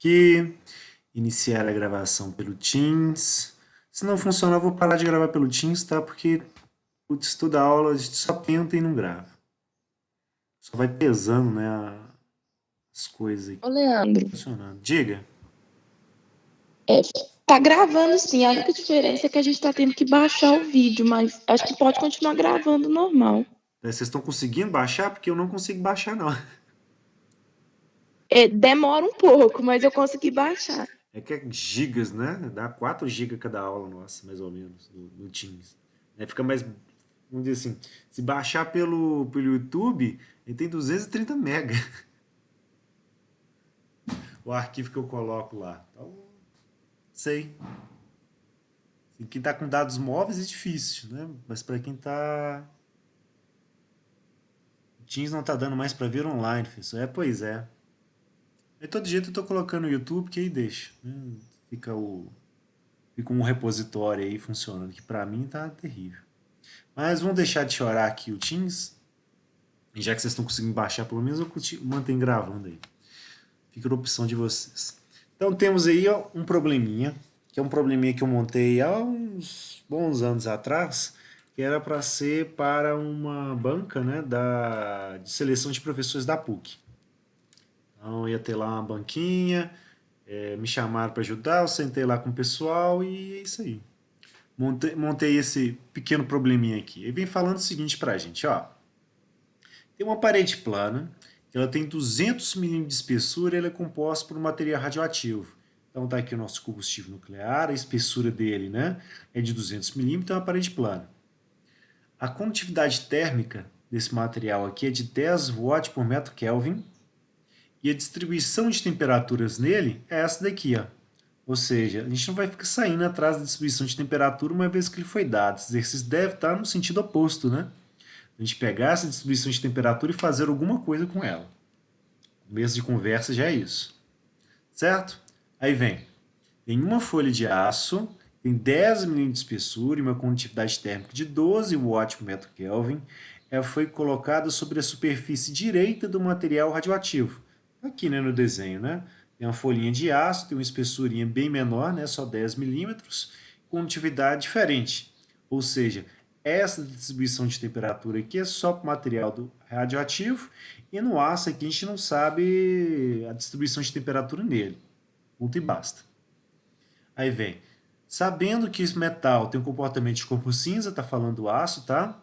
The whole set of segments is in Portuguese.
aqui. Iniciar a gravação pelo Teams. Se não funcionar, eu vou parar de gravar pelo Teams, tá? Porque putz, toda aula a gente só tenta e não grava. Só vai pesando, né, as coisas aí Ô, Leandro, funcionando. Diga. é, tá gravando sim. A única diferença é que a gente tá tendo que baixar o vídeo, mas acho que pode continuar gravando normal. Vocês estão conseguindo baixar? Porque eu não consigo baixar, não. Demora um pouco, mas eu consegui baixar. É que é gigas, né? Dá 4 gigas cada aula nossa, mais ou menos, no Teams. Fica mais, vamos dizer assim, se baixar pelo YouTube, ele tem 230 mega o arquivo que eu coloco lá. Então, sei. Quem tá com dados móveis é difícil, né? Mas para quem tá... O Teams não tá dando mais para ver online, professor. Pois é. De todo jeito eu tô colocando no YouTube, que aí deixa, né? Fica o... Fica um repositório aí funcionando, que para mim tá terrível. Mas vamos deixar de chorar aqui o Teams. E já que vocês estão conseguindo baixar, pelo menos eu mantenho gravando aí. Fica a opção de vocês. Então temos aí ó, um probleminha, que é um probleminha que eu montei há uns bons anos atrás, que era para ser para uma banca, né, de seleção de professores da PUC. Então ia ter lá uma banquinha, me chamaram para ajudar, eu sentei lá com o pessoal e é isso aí. Montei esse pequeno probleminha aqui. Ele vem falando o seguinte para a gente, ó. Tem uma parede plana, que ela tem 200 milímetros de espessura e ela é composta por um material radioativo. Então está aqui o nosso combustível nuclear, a espessura dele, né, é de 200 milímetros, é uma parede plana. A condutividade térmica desse material aqui é de 10 watts por metro Kelvin e a distribuição de temperaturas nele é essa daqui, ó. Ou seja, a gente não vai ficar saindo atrás da distribuição de temperatura uma vez que ele foi dado. Esse exercício deve estar no sentido oposto, né? A gente pegar essa distribuição de temperatura e fazer alguma coisa com ela. O começo de conversa já é isso. Certo? Aí vem. Tem uma folha de aço, tem 10 milímetros de espessura e uma condutividade térmica de 12 watts por metro Kelvin. Ela foi colocada sobre a superfície direita do material radioativo. Aqui né, no desenho, né? Tem uma folhinha de aço, tem uma espessurinha bem menor, né, só 10 milímetros, condutividade diferente. Ou seja, essa distribuição de temperatura aqui é só para o material radioativo e no aço aqui a gente não sabe a distribuição de temperatura nele. Ponto e basta. Aí vem, sabendo que esse metal tem um comportamento de corpo cinza, está falando do aço, tá?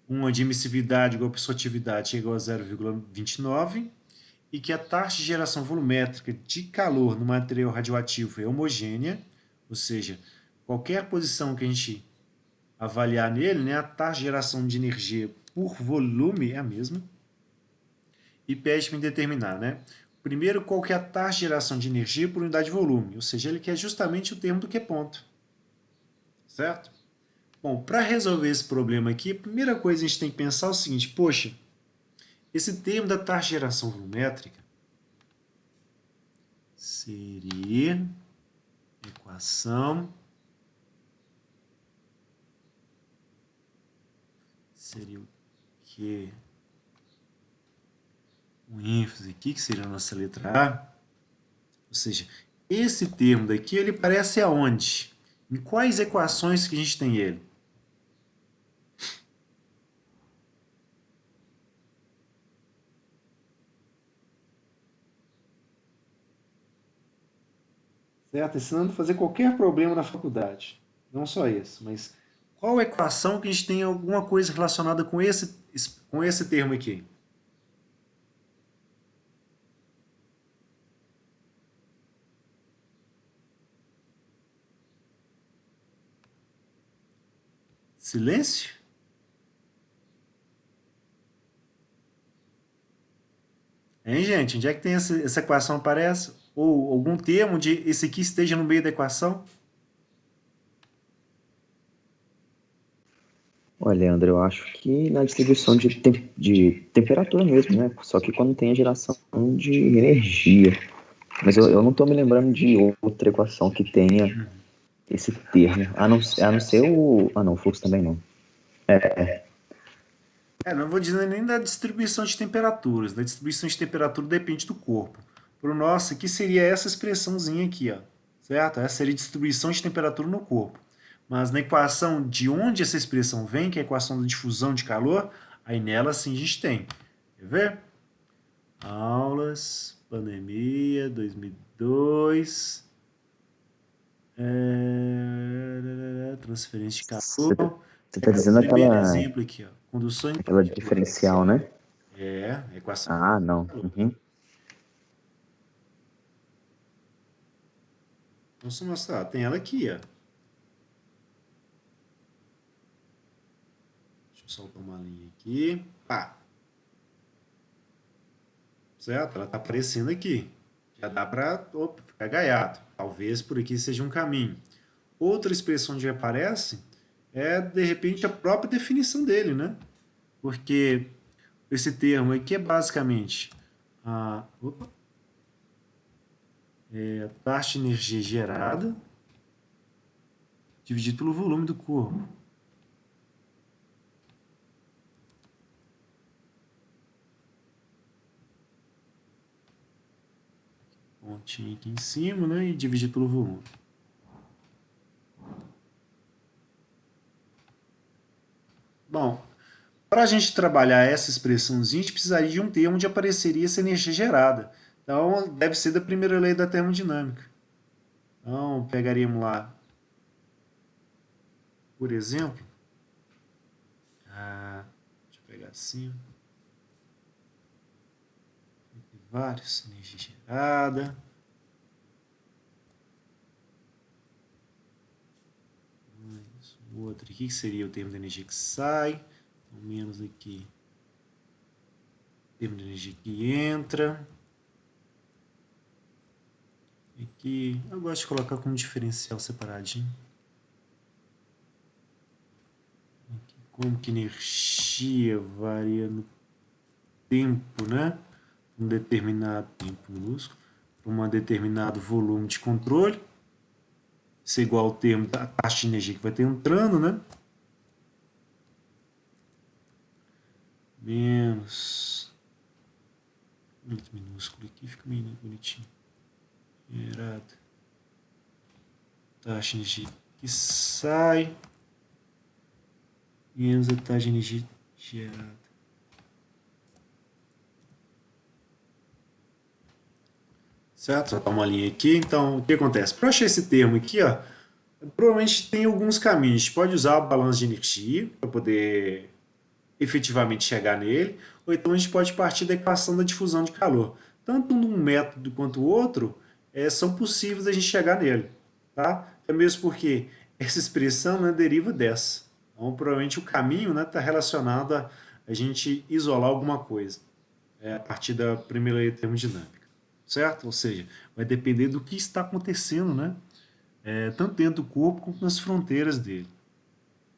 Uma de emissividade igual a absortividade é igual a 0,29 e que a taxa de geração volumétrica de calor no material radioativo é homogênea, ou seja, qualquer posição que a gente avaliar nele, né, a taxa de geração de energia por volume é a mesma. E pede para determinar, né? Primeiro, qual que é a taxa de geração de energia por unidade de volume, ou seja, ele quer justamente o termo do Q ponto. Certo? Bom, para resolver esse problema aqui, a primeira coisa que a gente tem que pensar é o seguinte, poxa, esse termo da taxa de geração volumétrica seria equação seria o que o ênfase aqui, que seria a nossa letra A. Ou seja, esse termo daqui, ele aparece aonde? Em quais equações que a gente tem ele? Certo? Ensinando a fazer qualquer problema na faculdade. Não só isso, mas qual equação que a gente tem alguma coisa relacionada com esse termo aqui? Silêncio? Hein, gente? Onde é que tem essa equação aparece? Ou algum termo de esse aqui esteja no meio da equação? Olha, Leandro, eu acho que na distribuição de temperatura mesmo, né? Só que quando tem a geração de energia. Mas eu não estou me lembrando de outra equação que tenha esse termo. A não ser o. Ah, não, o fluxo também não. Não vou dizer nem da distribuição de temperaturas. Da distribuição de temperatura depende do corpo. para o nosso, que seria essa expressãozinha aqui, ó, certo? Essa seria a distribuição de temperatura no corpo. Mas na equação de onde essa expressão vem, que é a equação da difusão de calor, aí nela sim a gente tem. Quer ver? Aulas, pandemia, 2002, transferência de Você calor. tá dizendo Primeiro exemplo aqui, ó, condução em aquela diferencial, né? a equação Ah, de não. calor. Uhum. Vamos mostrar, tem ela aqui, ó. Deixa eu soltar uma linha aqui. Pá. Certo? Ela está aparecendo aqui. Já dá para ficar gaiato. Talvez por aqui seja um caminho. Outra expressão que aparece é, de repente, a própria definição dele, né? Porque esse termo aqui é basicamente a taxa de energia gerada dividido pelo volume do corpo. Pontinho aqui em cima, né? E dividido pelo volume. Bom, para a gente trabalhar essa expressãozinha, a gente precisaria de um termo onde apareceria essa energia gerada. Então, deve ser da primeira lei da termodinâmica. Então, pegaríamos lá, por exemplo, deixa eu pegar assim, vários, energia gerada. O outro aqui, que seria o termo de energia que sai. Então, menos aqui, o termo de energia que entra. Aqui, eu gosto de colocar como diferencial separadinho. Aqui, como que energia varia no tempo, né? Um determinado tempo minúsculo, para um determinado volume de controle. Isso é igual ao termo da taxa de energia que vai ter entrando, né? Menos. Muito minúsculo aqui, fica meio bonitinho. Gerado. Taxa de energia que sai. Menos a taxa de energia gerada. Certo? Só dar uma linha aqui. Então, o que acontece? Para achar esse termo aqui, ó, provavelmente tem alguns caminhos. A gente pode usar o balanço de energia para poder efetivamente chegar nele, ou então a gente pode partir da equação da difusão de calor. Tanto um método quanto o outro são possíveis a gente chegar nele. Tá? É mesmo porque essa expressão, né, deriva dessa. Então, provavelmente o caminho está, né, relacionado a gente isolar alguma coisa a partir da primeira lei da termodinâmica. Certo? Ou seja, vai depender do que está acontecendo, né? Tanto dentro do corpo quanto nas fronteiras dele.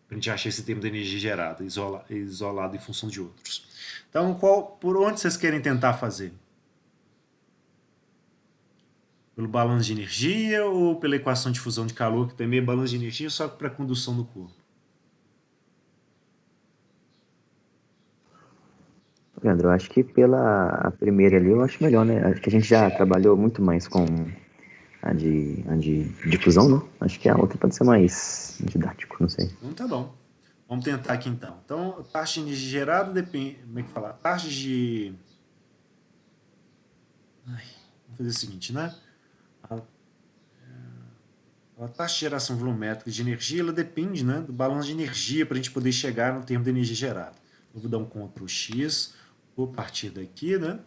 Para a gente achar esse termo de energia gerada, isolado em função de outros. Então, por onde vocês querem tentar fazer? Pelo balanço de energia ou pela equação de fusão de calor, que também é balanço de energia, só que para condução do corpo? Leandro, eu acho que pela a primeira ali, eu acho melhor, né? Acho que a gente já trabalhou muito mais com a de difusão, né? Acho que a outra pode ser mais didático, não sei. Então tá bom. Vamos tentar aqui então. Então, a taxa de energia gerada depende. Como é que fala? Taxa de. Vamos fazer o seguinte, né? A taxa de geração volumétrica de energia ela depende, né, do balanço de energia para a gente poder chegar no termo de energia gerada. Eu vou dar um Ctrl X, vou partir daqui, né?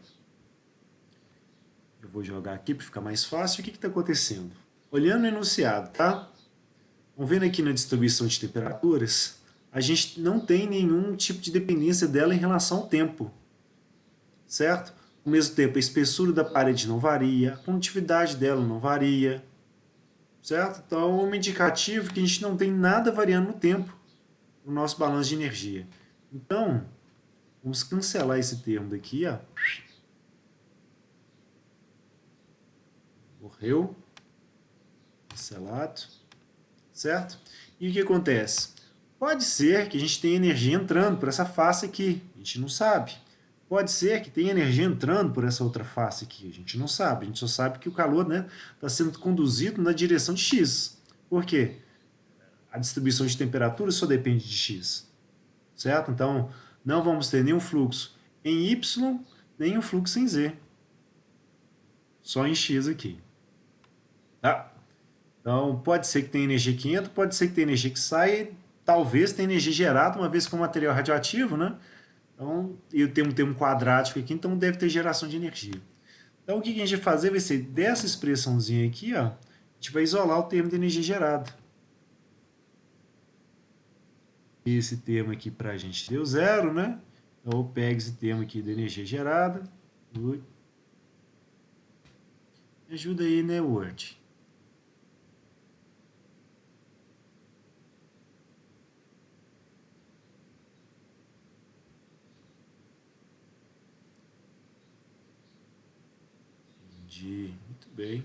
Eu vou jogar aqui para ficar mais fácil. O que está acontecendo? Olhando o enunciado, tá? Vamos vendo aqui na distribuição de temperaturas, a gente não tem nenhum tipo de dependência dela em relação ao tempo, certo? Ao mesmo tempo, a espessura da parede não varia, a condutividade dela não varia, certo? Então, é um indicativo que a gente não tem nada variando no tempo no nosso balanço de energia. Então, vamos cancelar esse termo daqui, ó. Morreu. Cancelado. Certo? E o que acontece? Pode ser que a gente tenha energia entrando por essa face aqui. A gente não sabe. Pode ser que tenha energia entrando por essa outra face aqui. A gente não sabe. A gente só sabe que o calor, né, está sendo conduzido na direção de X. Por quê? A distribuição de temperatura só depende de X. Certo? Então, não vamos ter nenhum fluxo em Y, nem um fluxo em Z. Só em X aqui. Tá? Então, pode ser que tenha energia que entra, pode ser que tenha energia que sai, talvez tenha energia gerada, uma vez que é um material radioativo, né? Então, e tem um termo quadrático aqui, então deve ter geração de energia. Então, o que a gente vai fazer vai ser, dessa expressãozinha aqui, ó, a gente vai isolar o termo de energia gerada. Esse termo aqui para a gente deu zero, né? Então, eu pego esse termo aqui de energia gerada. Ui. Me ajuda aí, né, Word? Entendi. Muito bem.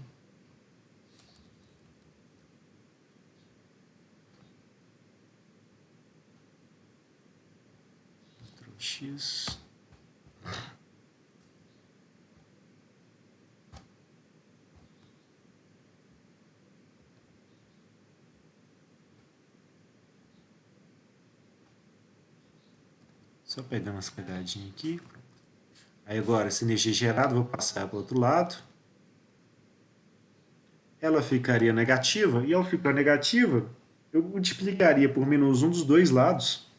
Ctrl X. Só pegando as pegadinhas aqui. Aí agora, essa energia gerada, vou passar para o outro lado. Ela ficaria negativa, e ao ficar negativa, eu multiplicaria por -1 dos dois lados.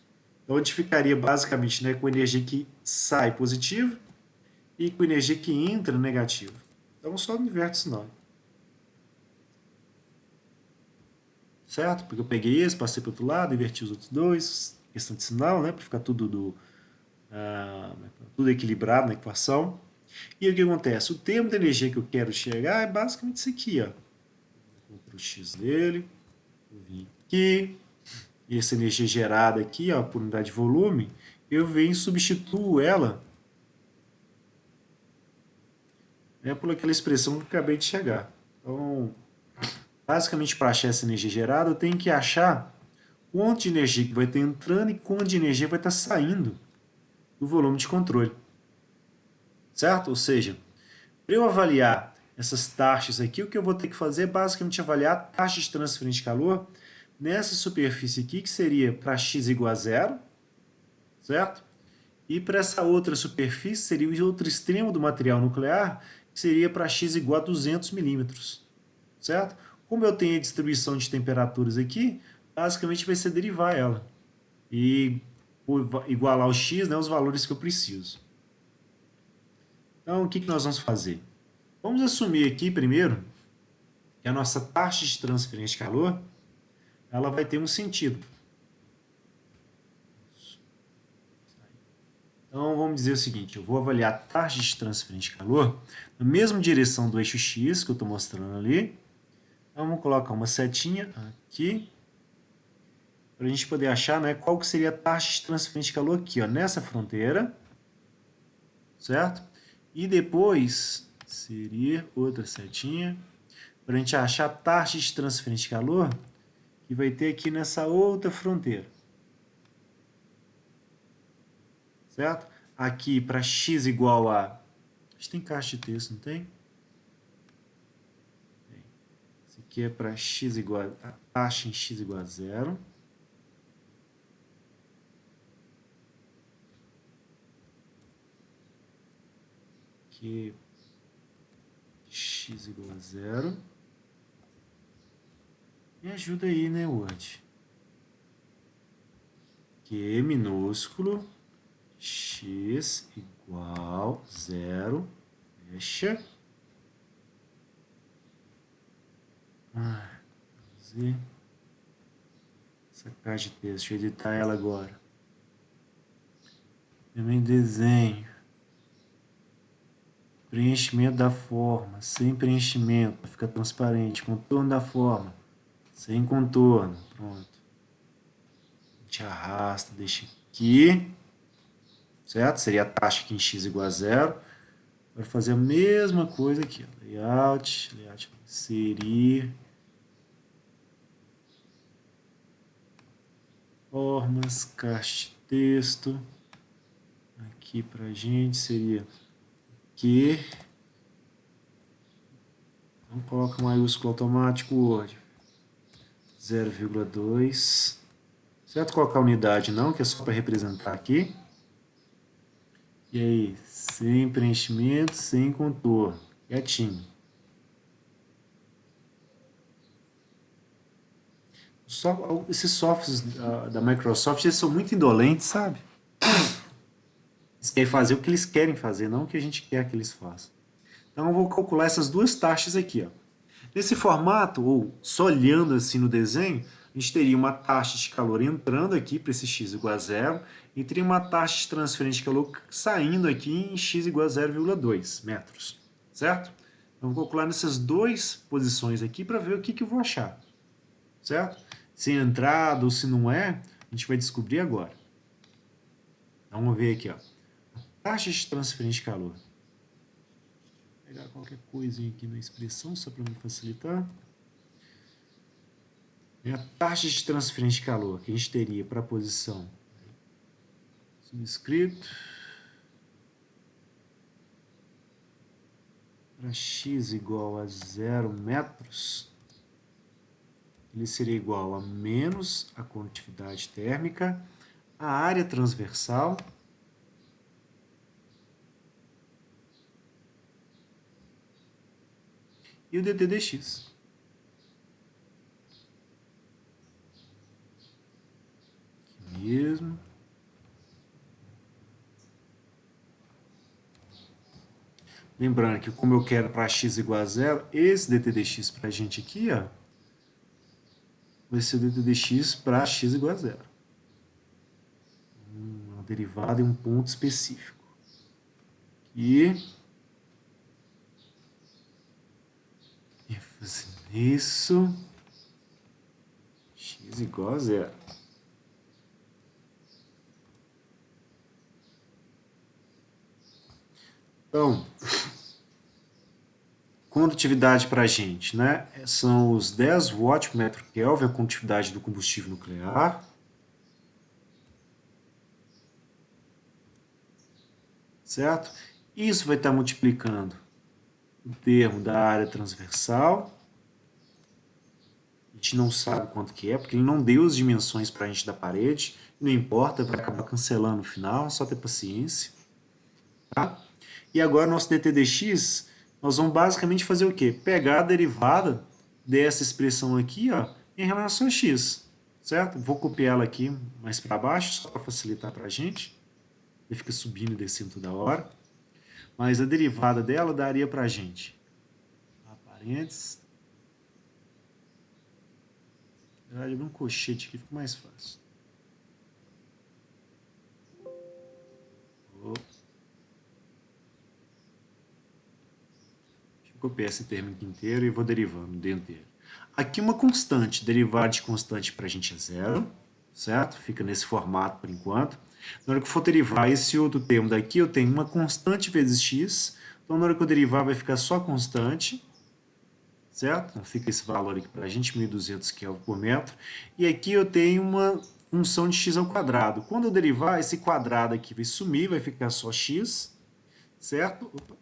Então, a gente ficaria basicamente, né, com energia que sai positiva e com energia que entra negativa. Então, só inverte o sinal. Certo? Porque eu peguei esse, passei para o outro lado, inverti os outros dois, questão de sinal, né, para ficar tudo equilibrado na equação. E o que acontece? O termo de energia que eu quero chegar é basicamente isso aqui, ó. Ctrl X dele, eu vim aqui, e essa energia gerada aqui, ó, por unidade de volume, eu venho e substituo ela, né, por aquela expressão que eu acabei de chegar. Então, basicamente, para achar essa energia gerada, eu tenho que achar quanto de energia que vai estar entrando e quanto de energia vai estar saindo do volume de controle. Certo? Ou seja, para eu avaliar essas taxas aqui, o que eu vou ter que fazer é basicamente avaliar a taxa de transferência de calor nessa superfície aqui, que seria para x igual a zero, certo? E para essa outra superfície seria o outro extremo do material nuclear, que seria para x igual a 200 milímetros, certo? Como eu tenho a distribuição de temperaturas aqui, basicamente vai ser derivar ela e igualar o x, né, os valores que eu preciso. Então, o que nós vamos fazer? Vamos assumir aqui primeiro que a nossa taxa de transferência de calor ela vai ter um sentido. Então, vamos dizer o seguinte, eu vou avaliar a taxa de transferência de calor na mesma direção do eixo X que eu estou mostrando ali. Então, vamos colocar uma setinha aqui para a gente poder achar, né, qual que seria a taxa de transferência de calor aqui, ó, nessa fronteira, certo? E depois seria outra setinha para a gente achar a taxa de transferência de calor que vai ter aqui nessa outra fronteira. Certo? Aqui para x igual a... A gente tem caixa de texto, não tem? Tem. Isso aqui é para x igual a taxa em x igual a zero. Aqui x igual a zero. Me ajuda aí, né, Word? Q minúsculo, x igual zero, fecha. Z. Essa caixa de texto, deixa eu editar ela agora. Também desenho. Preenchimento da forma, sem preenchimento, fica transparente. Contorno da forma, sem contorno. Pronto. A gente arrasta, deixa aqui. Certo? Seria a taxa aqui em x igual a zero. Vai fazer a mesma coisa aqui. Ó. Layout, inserir. Formas, caixa de texto. Aqui. aqui para a gente seria Q. Então, coloca maiúsculo automático Word. 0,2. Certo? Colocar unidade não, que é só para representar aqui. E aí, sem preenchimento, sem contorno. Quietinho. Esses softwares da Microsoft, eles são muito indolentes, sabe? Eles querem fazer o que eles querem fazer, não o que a gente quer que eles façam. Então eu vou calcular essas duas taxas aqui. Ó. Nesse formato, ou só olhando assim no desenho, a gente teria uma taxa de calor entrando aqui para esse x igual a zero, e teria uma taxa de transferência de calor saindo aqui em x igual a 0,2 metros. Certo? Então vou calcular nessas duas posições aqui para ver o que eu vou achar. Certo? Se é entrada ou se não é, a gente vai descobrir agora. Então vamos ver aqui. Ó. Taxa de transferência de calor. Vou pegar qualquer coisinha aqui na expressão, só para me facilitar. É a taxa de transferência de calor que a gente teria para a posição subscrito para x igual a 0 metros, ele seria igual a menos a condutividade térmica, a área transversal e o dt dx. Aqui mesmo. Lembrando que como eu quero para x igual a 0, esse dt dx para a gente aqui, ó, vai ser o dt dx para x igual a 0. Uma derivada em um ponto específico. E fazendo isso, x igual a 0. Então, condutividade para a gente, né? São os 10 watts por metro Kelvin, a condutividade do combustível nuclear. Certo? Isso vai estar multiplicando o termo da área transversal. A gente não sabe quanto que é, porque ele não deu as dimensões para a gente da parede. Não importa, vai acabar cancelando no final, só ter paciência. Tá? E agora, nosso dt dx, nós vamos basicamente fazer o quê? Pegar a derivada dessa expressão aqui, ó, em relação a x, certo? Vou copiar ela aqui mais para baixo, só para facilitar para a gente. Ele fica subindo e descendo toda hora. Mas a derivada dela daria para a gente. Parênteses. Na verdade, abrir um colchete aqui fica mais fácil. Deixa eu copiar esse termo aqui inteiro e vou derivando dentro dele. Aqui uma constante, derivada de constante para a gente é zero, certo? Fica nesse formato por enquanto. Na hora que eu for derivar esse outro termo daqui, eu tenho uma constante vezes x. Então, na hora que eu derivar, vai ficar só constante, certo? Então, fica esse valor aqui para a gente, 1.200 Kelvin por metro. E aqui eu tenho uma função de x ao quadrado. Quando eu derivar, esse quadrado aqui vai sumir, vai ficar só x, certo? Opa.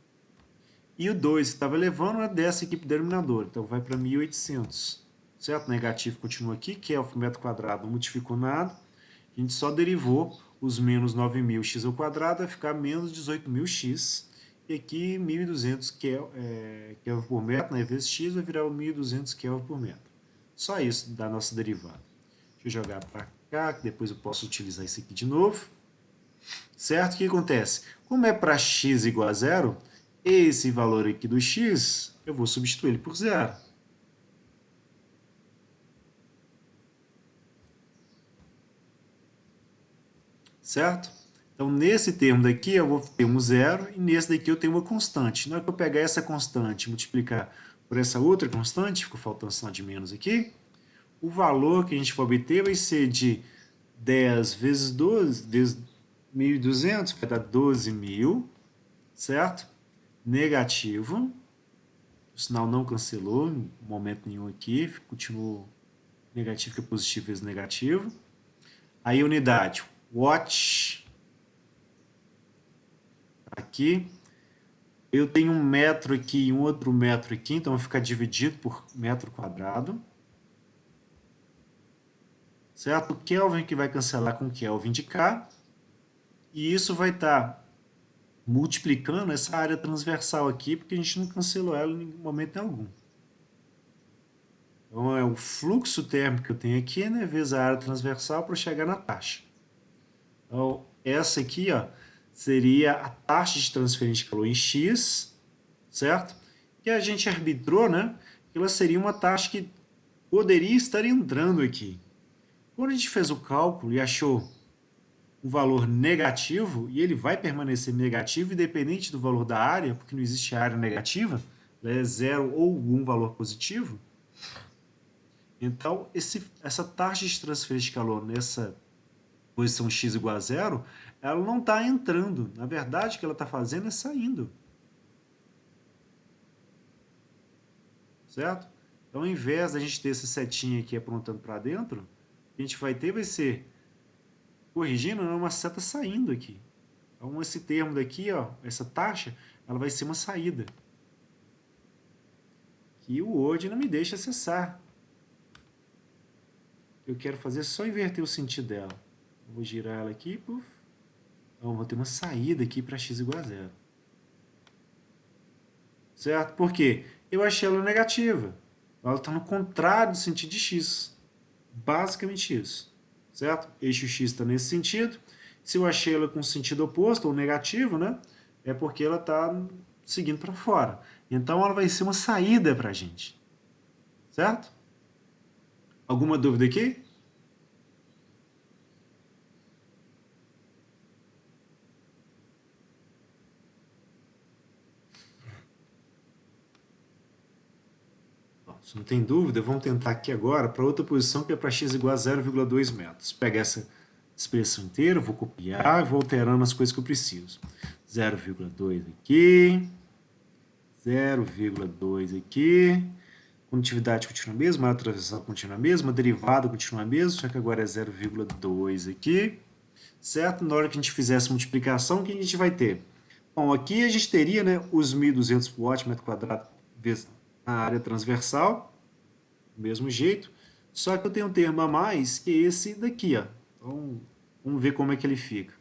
E o 2 que estava levando é dessa aqui para o denominador, então vai para 1.800, certo? Negativo continua aqui, Kelvin por metro quadrado não modificou nada, a gente só derivou os menos 9.000 x ao quadrado, vai ficar menos 18.000 x, e aqui 1.200 Kelvin por metro, né, vezes x, vai virar 1.200 Kelvin por metro. Só isso da nossa derivada. Deixa eu jogar para cá, que depois eu posso utilizar isso aqui de novo. Certo? O que acontece? Como é para x igual a zero, esse valor aqui do x, eu vou substituir ele por zero. Certo? Então, nesse termo daqui, eu vou ter um zero, e nesse daqui eu tenho uma constante. Na hora que eu pegar essa constante e multiplicar por essa outra constante, ficou faltando sinal de menos aqui, o valor que a gente for obter vai ser de 10 vezes 12, vezes 1.200, vai dar 12.000, certo? Negativo. O sinal não cancelou em momento nenhum aqui, continuou negativo que é positivo vezes negativo. Aí a unidade, watt aqui. Eu tenho um metro aqui e um outro metro aqui, então vai ficar dividido por metro quadrado. Certo? O Kelvin que vai cancelar com o Kelvin de cá. E isso vai estar multiplicando essa área transversal aqui, porque a gente não cancelou ela em momento algum. Então, é o fluxo térmico que eu tenho aqui, né, vezes a área transversal para chegar na taxa. Então, essa aqui, ó, seria a taxa de transferência de calor em X, certo? Que a gente arbitrou, né, que ela seria uma taxa que poderia estar entrando aqui. Quando a gente fez o cálculo e achou um valor negativo, e ele vai permanecer negativo independente do valor da área, porque não existe área negativa, ela é zero ou algum valor positivo. Então, essa taxa de transferência de calor nessa posição x igual a zero, ela não está entrando. Na verdade, o que ela está fazendo é saindo. Certo? Então, ao invés da gente ter essa setinha aqui apontando para dentro, o que a gente vai ter vai ser, corrigindo, uma seta saindo aqui. Então, esse termo daqui, ó, essa taxa, ela vai ser uma saída. Que o Word não me deixa acessar. Eu quero fazer só inverter o sentido dela. Eu vou girar ela aqui, puff. Então, eu vou ter uma saída aqui para x igual a zero. Certo? Por quê? Eu achei ela negativa. Ela está no contrário do sentido de x. Basicamente isso. Certo? Eixo x está nesse sentido. Se eu achei ela com sentido oposto, ou negativo, né? É porque ela está seguindo para fora. Então, ela vai ser uma saída para a gente. Certo? Alguma dúvida aqui? Se não tem dúvida, vamos tentar aqui agora para outra posição que é para x igual a 0,2 metros. Pega essa expressão inteira, vou copiar e vou alterando as coisas que eu preciso. 0,2 aqui, 0,2 aqui, condutividade continua a mesma, a área transversal continua a mesma, a derivada continua a mesma, só que agora é 0,2 aqui, certo? Na hora que a gente fizer essa multiplicação, o que a gente vai ter? Bom, aqui a gente teria, né, os 1.200 por watt metro quadrado vezes a área transversal, do mesmo jeito, só que eu tenho um termo a mais, que é esse daqui, ó. Então, vamos ver como é que ele fica.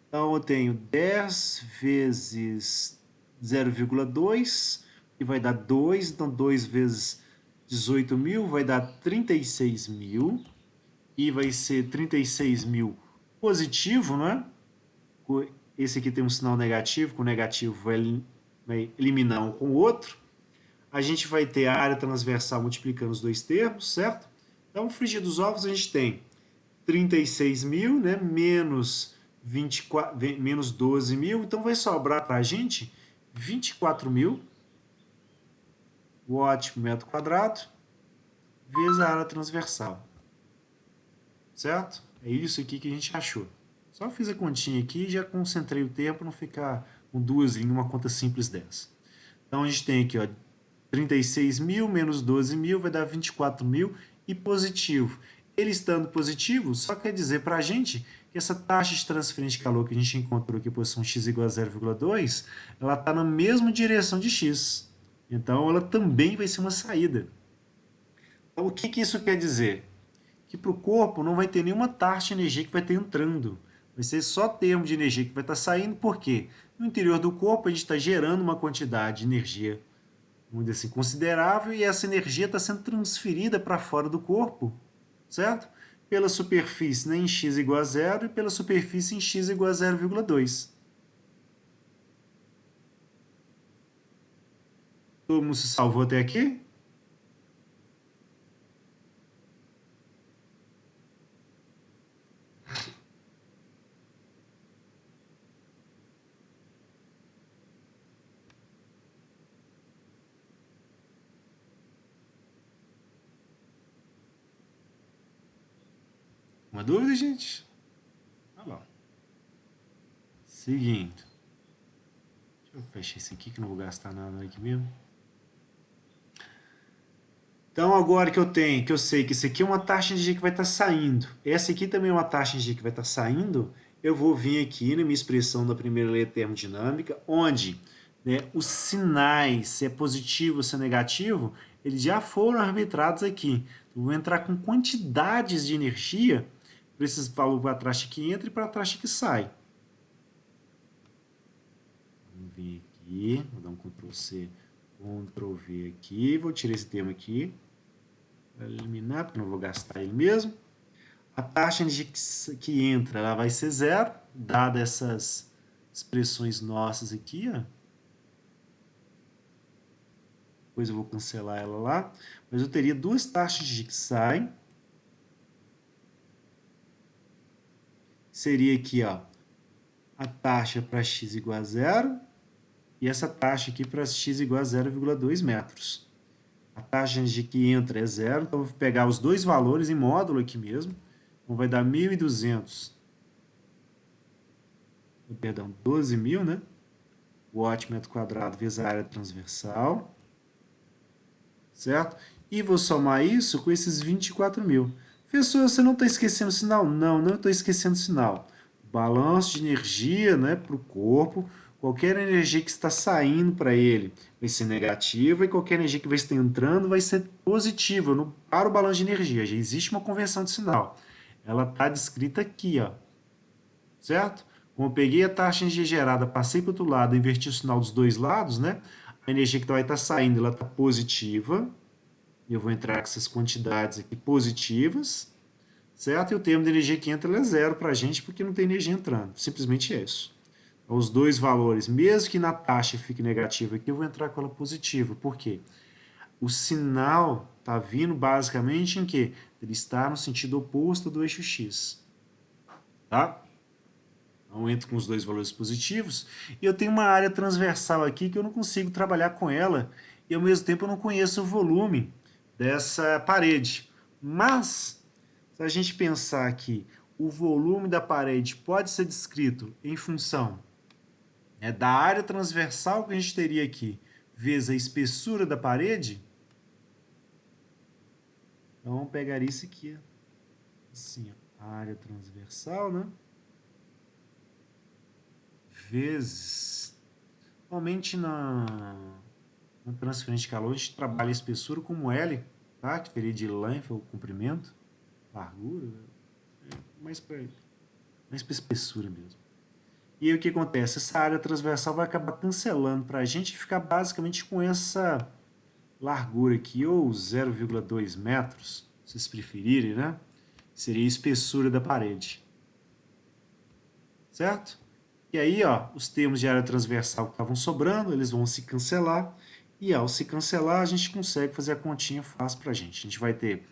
Então, eu tenho 10 vezes 0,2, que vai dar 2, então 2 vezes 18.000 vai dar 36.000, e vai ser 36.000 positivo, né? Esse aqui tem um sinal negativo, com o negativo vai eliminar um com o outro. A gente vai ter a área transversal multiplicando os dois termos, certo? Então, frigir dos ovos, a gente tem 36.000, né, menos 12.000, então vai sobrar para a gente 24.000 watt por metro quadrado vezes a área transversal. Certo? É isso aqui que a gente achou. Só fiz a continha aqui e já concentrei o tempo para não ficar com duas linhas, uma conta simples dessa. Então, a gente tem aqui, ó, 36.000 menos 12.000 vai dar 24.000 e positivo. Ele estando positivo, só quer dizer para a gente que essa taxa de transferência de calor que a gente encontrou aqui, posição x igual a 0,2, ela está na mesma direção de x. Então, ela também vai ser uma saída. Então, o que isso quer dizer? Que para o corpo não vai ter nenhuma taxa de energia que vai estar entrando. Vai ser só termo de energia que vai estar saindo, por quê? No interior do corpo a gente está gerando uma quantidade de energia, vamos dizer assim, considerável, e essa energia está sendo transferida para fora do corpo, certo? Pela superfície, né, em x igual a 0 e pela superfície em x igual a 0,2. Todo mundo se salvou até aqui? Uma dúvida, gente? Tá bom. Seguinte. Deixa eu fechar esse aqui que não vou gastar nada aqui mesmo. Então, agora que eu sei que esse aqui é uma taxa de energia que vai estar saindo, essa aqui também é uma taxa de energia que vai estar saindo, eu vou vir aqui na minha expressão da primeira lei termodinâmica, onde, né, os sinais, se é positivo ou se é negativo, eles já foram arbitrados aqui. Eu vou entrar com quantidades de energia para esses valores para a taxa que entra e para a taxa que sai. Vamos vir aqui, vou dar um Ctrl C, Ctrl V aqui, vou tirar esse termo aqui, para eliminar, porque não vou gastar ele mesmo. A taxa de que entra, ela vai ser zero, dada essas expressões nossas aqui, ó. Depois eu vou cancelar ela lá. Mas eu teria duas taxas de que saem. Seria aqui, ó, a taxa para x igual a zero e essa taxa aqui para x igual a 0,2 metros. A taxa de que entra é zero, então eu vou pegar os dois valores em módulo aqui mesmo. Então vai dar 1.200, perdão, 12.000, né? Watt metro quadrado vezes a área transversal, certo? E vou somar isso com esses 24.000. Professor, você não está esquecendo o sinal? Não, não estou esquecendo o sinal. Balanço de energia, né, para o corpo, qualquer energia que está saindo para ele vai ser negativa e qualquer energia que vai estar entrando vai ser positiva para o balanço de energia. Já existe uma conversão de sinal. Ela está descrita aqui, ó, certo? Como eu peguei a taxa de energia gerada, passei para o outro lado, inverti o sinal dos dois lados, né? A energia que vai estar saindo, ela está positiva. Eu vou entrar com essas quantidades aqui positivas, certo? E o termo de energia que entra é zero para a gente, porque não tem energia entrando. Simplesmente é isso. Então, os dois valores, mesmo que na taxa fique negativo aqui, eu vou entrar com ela positiva. Por quê? O sinal está vindo basicamente em quê? Ele está no sentido oposto do eixo X. Tá? Então, eu entro com os dois valores positivos. E eu tenho uma área transversal aqui que eu não consigo trabalhar com ela. E, ao mesmo tempo, eu não conheço o volume dessa parede. Mas, se a gente pensar que o volume da parede pode ser descrito em função, né, da área transversal que a gente teria aqui, vezes a espessura da parede, então vamos pegar isso aqui, assim, ó, a área transversal, né, vezes, normalmente na transferência de calor a gente trabalha a espessura como L, tá, que teria de length, ou comprimento, largura, mais para espessura mesmo. E aí o que acontece? Essa área transversal vai acabar cancelando para a gente ficar basicamente com essa largura aqui, ou 0,2 metros, se vocês preferirem, né? Seria a espessura da parede. Certo? E aí, ó, os termos de área transversal que estavam sobrando, eles vão se cancelar. E ao se cancelar, a gente consegue fazer a continha fácil para a gente. A gente vai ter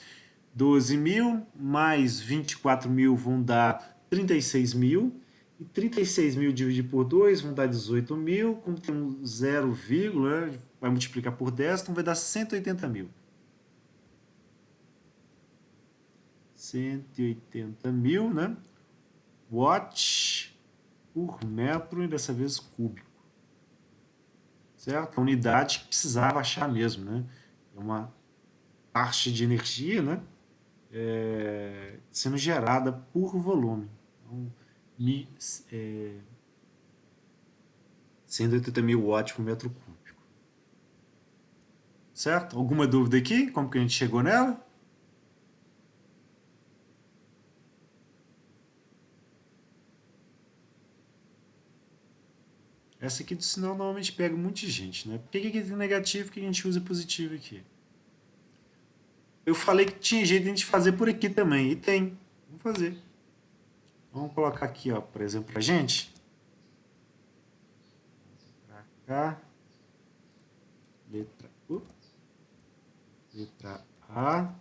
12.000 mais 24.000 vão dar 36.000. E 36.000 dividido por 2 vão dar 18.000. Como tem um 0, vai multiplicar por 10, então vai dar 180.000. 180.000, né? Watt por metro e dessa vez cúbico. Certo? A unidade que precisava achar mesmo, né? É uma taxa de energia, né? Sendo gerada por volume. Então, 180.000 watts por metro cúbico. Certo? Alguma dúvida aqui? Como que a gente chegou nela? Essa aqui do sinal normalmente pega muita gente, né? Por que aqui tem negativo que a gente usa positivo aqui? Eu falei que tinha jeito de a gente fazer por aqui também, e tem. Vamos fazer. Vamos colocar aqui, ó, por exemplo, pra gente. Pra cá. Letra A.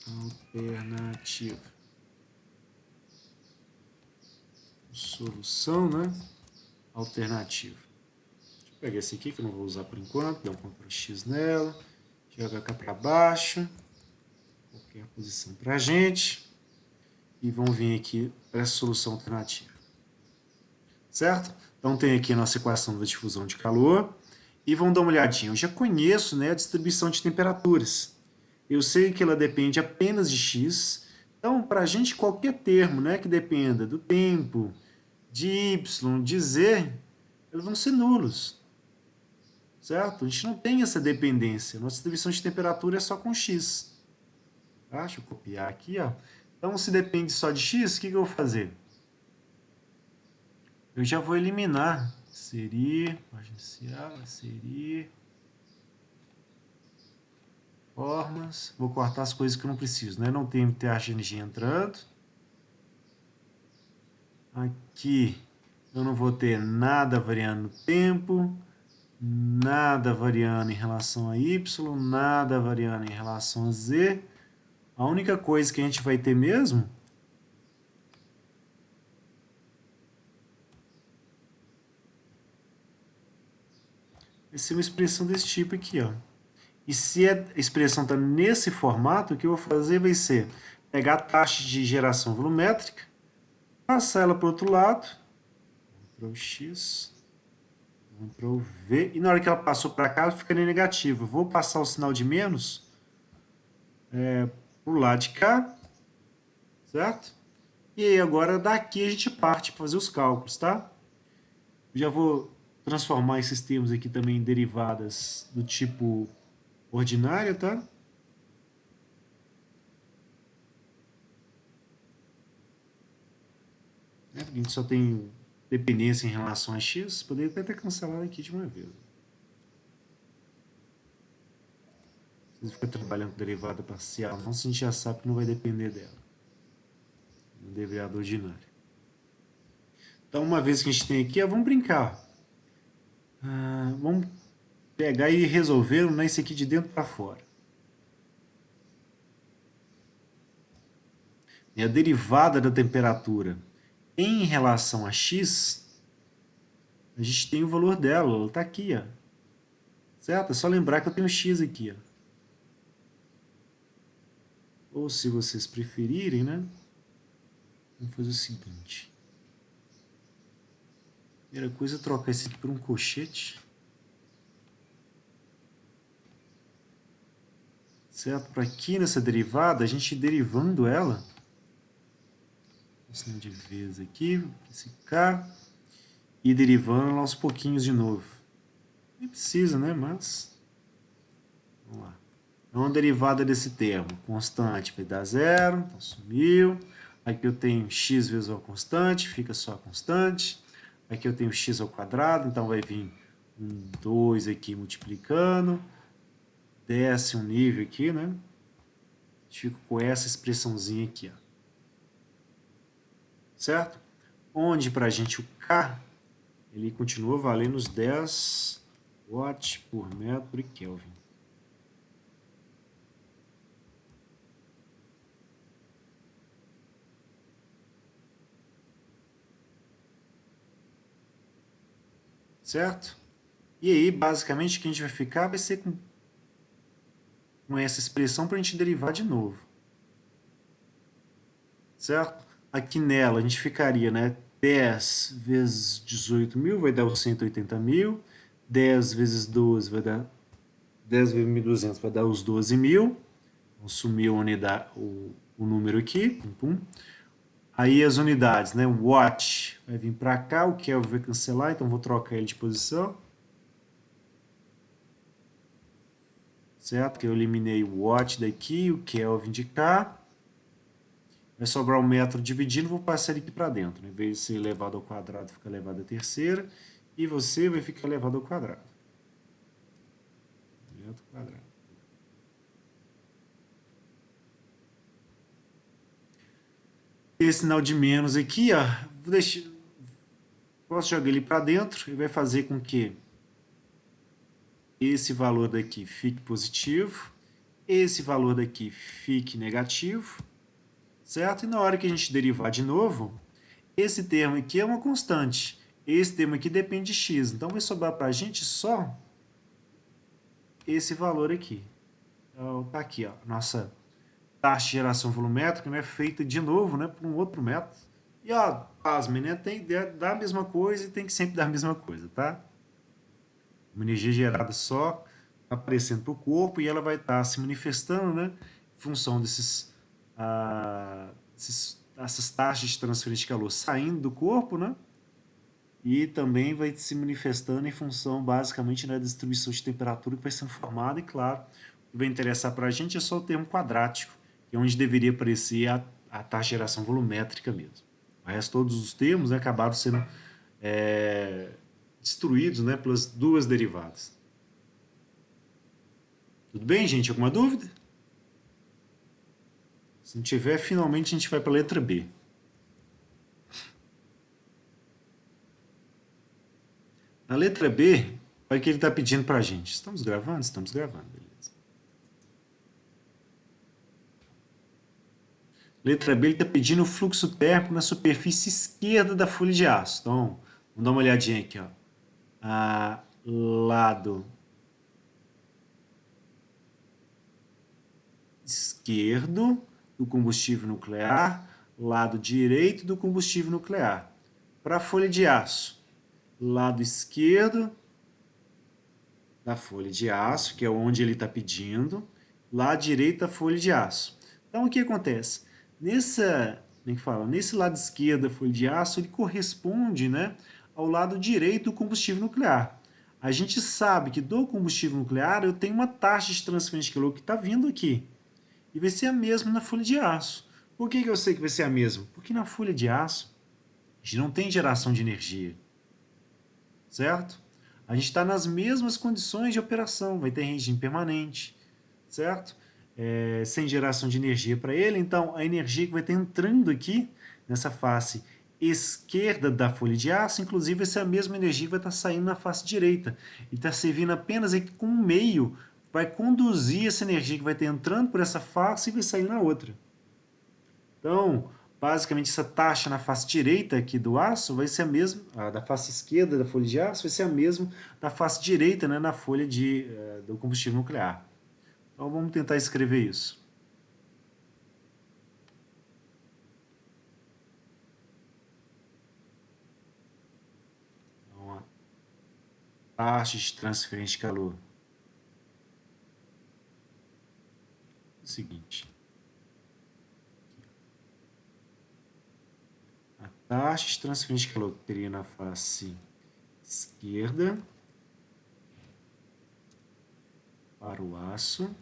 Alternativa. Solução, né? Alternativa. Deixa eu pegar esse aqui que eu não vou usar por enquanto. Dar um Ctrl X nela. Joga cá para baixo. Qualquer posição para a gente. E vamos vir aqui para essa solução alternativa. Certo? Então tem aqui a nossa equação da difusão de calor. E vamos dar uma olhadinha. Eu já conheço, né, a distribuição de temperaturas. Eu sei que ela depende apenas de X. Então, para a gente, qualquer termo, né, que dependa do tempo, de y, de z, eles vão ser nulos, certo? A gente não tem essa dependência. Nossa distribuição de temperatura é só com x. Tá? Deixa eu copiar aqui, ó. Então, se depende só de x, o que eu vou fazer? Eu já vou eliminar. Seria formas. Vou cortar as coisas que eu não preciso, né? Não tem taxa de energia entrando. Aqui eu não vou ter nada variando no tempo, nada variando em relação a y, nada variando em relação a z. A única coisa que a gente vai ter mesmo vai ser uma expressão desse tipo aqui, ó. E se a expressão está nesse formato, o que eu vou fazer vai ser pegar a taxa de geração volumétrica, passar ela para o outro lado, para o x, para o v, e na hora que ela passou para cá, fica negativo. Vou passar o sinal de menos para o lado de cá, certo? E aí agora daqui a gente parte para fazer os cálculos, tá? Já vou transformar esses termos aqui também em derivadas do tipo ordinária, tá? A gente só tem dependência em relação a x, poderia até ter cancelado aqui de uma vez. Você fica trabalhando com derivada parcial, então a gente já sabe que não vai depender dela. Um derivada ordinária. Então, uma vez que a gente tem aqui, vamos brincar. Vamos pegar e resolver isso aqui de dentro para fora. E a derivada da temperatura em relação a x, a gente tem o valor dela, ela está aqui, ó. Certo? É só lembrar que eu tenho x aqui, ó. Ou se vocês preferirem, né? Vamos fazer o seguinte. Primeira coisa é trocar esse aqui por um colchete. Certo? Para aqui nessa derivada, a gente derivando ela, sinal de vezes aqui, esse K, e derivando ela aos pouquinhos de novo. Nem precisa, né? Mas, vamos lá. Então, a derivada desse termo, constante, vai dar zero, então sumiu. Aqui eu tenho x vezes a constante, fica só a constante. Aqui eu tenho x ao quadrado, então vai vir um 2 aqui multiplicando. Desce um nível aqui, né? A gente fica com essa expressãozinha aqui, ó. Certo? Onde para a gente o K, ele continua valendo os 10 watts por metro Kelvin. Certo? E aí, basicamente, o que a gente vai ficar vai ser com essa expressão para a gente derivar de novo. Certo? Aqui nela a gente ficaria, né? 10 vezes 18 mil vai dar os 180 mil. 10 vezes 12 vai dar 10 vezes 1.200 vai dar os 12 mil. Então, sumiu a unidade, o número aqui. Pum, pum. Aí as unidades, né? O watt vai vir para cá, o Kelvin vai cancelar, então vou trocar ele de posição. Certo? Que eu eliminei o watt daqui, o Kelvin de cá. Vai sobrar um metro dividindo, vou passar ele aqui para dentro. Em vez de ser elevado ao quadrado, fica elevado à terceira. E você vai ficar elevado ao quadrado. Metro quadrado. Esse sinal de menos aqui, ó, posso jogar ele para dentro e vai fazer com que esse valor daqui fique positivo, esse valor daqui fique negativo, certo? E na hora que a gente derivar de novo, esse termo aqui é uma constante, esse termo aqui depende de x, então vai sobrar para a gente só esse valor aqui. Então, tá aqui, ó, nossa taxa de geração volumétrica, né, feita de novo, né, por um outro método. E, ó, pasmem, né, tem que dar a mesma coisa e tem que sempre dar a mesma coisa, tá? Uma energia gerada só aparecendo para o corpo e ela vai estar se manifestando, né, em função desses essas taxas de transferência de calor saindo do corpo, né? E também vai se manifestando em função, basicamente, da distribuição de temperatura que vai sendo formada. E, claro, o que vai interessar para a gente é só o termo quadrático, que é onde deveria aparecer a taxa de geração volumétrica mesmo. O resto, todos os termos, né, acabaram sendo destruídos, né, pelas duas derivadas. Tudo bem, gente? Alguma dúvida? Se não tiver, finalmente a gente vai para a letra B. Na letra B, olha o que ele está pedindo para a gente. Estamos gravando? Estamos gravando, beleza. Letra B, ele está pedindo o fluxo térmico na superfície esquerda da folha de aço. Então, vamos dar uma olhadinha aqui. Ó. Lado esquerdo do combustível nuclear, lado direito do combustível nuclear. Para a folha de aço, lado esquerdo da folha de aço, que é onde ele está pedindo, lado direito da folha de aço. Então, o que acontece? Nesse lado esquerdo da folha de aço, ele corresponde, né, ao lado direito do combustível nuclear. A gente sabe que do combustível nuclear eu tenho uma taxa de transferência de calor que está vindo aqui. E vai ser a mesma na folha de aço. Por que eu sei que vai ser a mesma? Porque na folha de aço a gente não tem geração de energia. Certo? A gente está nas mesmas condições de operação, vai ter regime permanente, certo? Sem geração de energia para ele, então a energia que vai estar entrando aqui nessa face esquerda da folha de aço, inclusive vai ser a mesma energia que vai estar saindo na face direita. E está servindo apenas aqui com um meio, vai conduzir essa energia que vai estar entrando por essa face e vai sair na outra. Então, basicamente, essa taxa na face direita aqui do aço vai ser a mesma, da face esquerda da folha de aço vai ser a mesma da face direita, né, na folha do combustível nuclear. Então, vamos tentar escrever isso. Então, a taxa de transferência de calor é o seguinte. A taxa de transferência de calor que teria na face esquerda para o aço,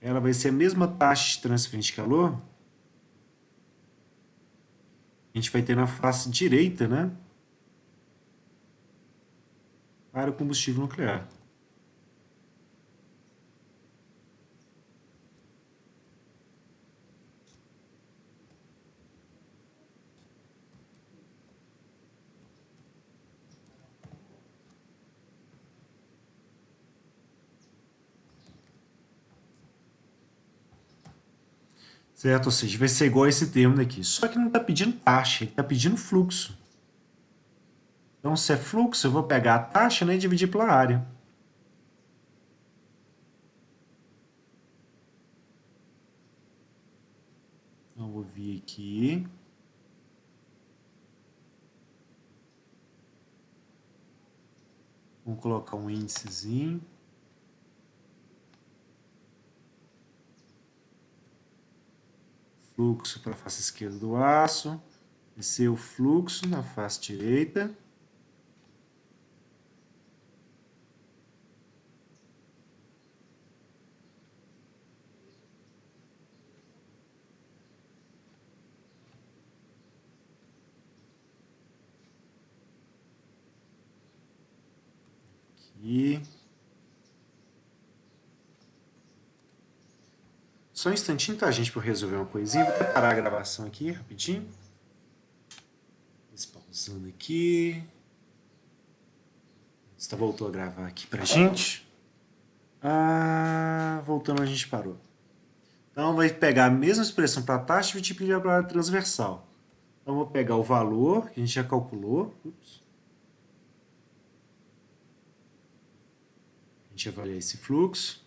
ela vai ser a mesma taxa de transferência de calor que a gente vai ter na face direita, né, para o combustível nuclear. Certo? Ou seja, vai ser igual a esse termo daqui. Só que não está pedindo taxa, ele está pedindo fluxo. Então, se é fluxo, eu vou pegar a taxa, né, e dividir pela área. Então, eu vou vir aqui. Vamos colocar um índicezinho. Fluxo para a face esquerda do aço. Vai ser o fluxo na face direita. Aqui. Só um instantinho, tá, gente, para eu resolver uma coisinha. Vou parar a gravação aqui, rapidinho. Pausando aqui. Você voltou a gravar aqui pra gente. Voltando, a gente parou. Então, vai pegar a mesma expressão para taxa e multiplicar para a transversal. Então, vou pegar o valor que a gente já calculou. A gente avaliar esse fluxo.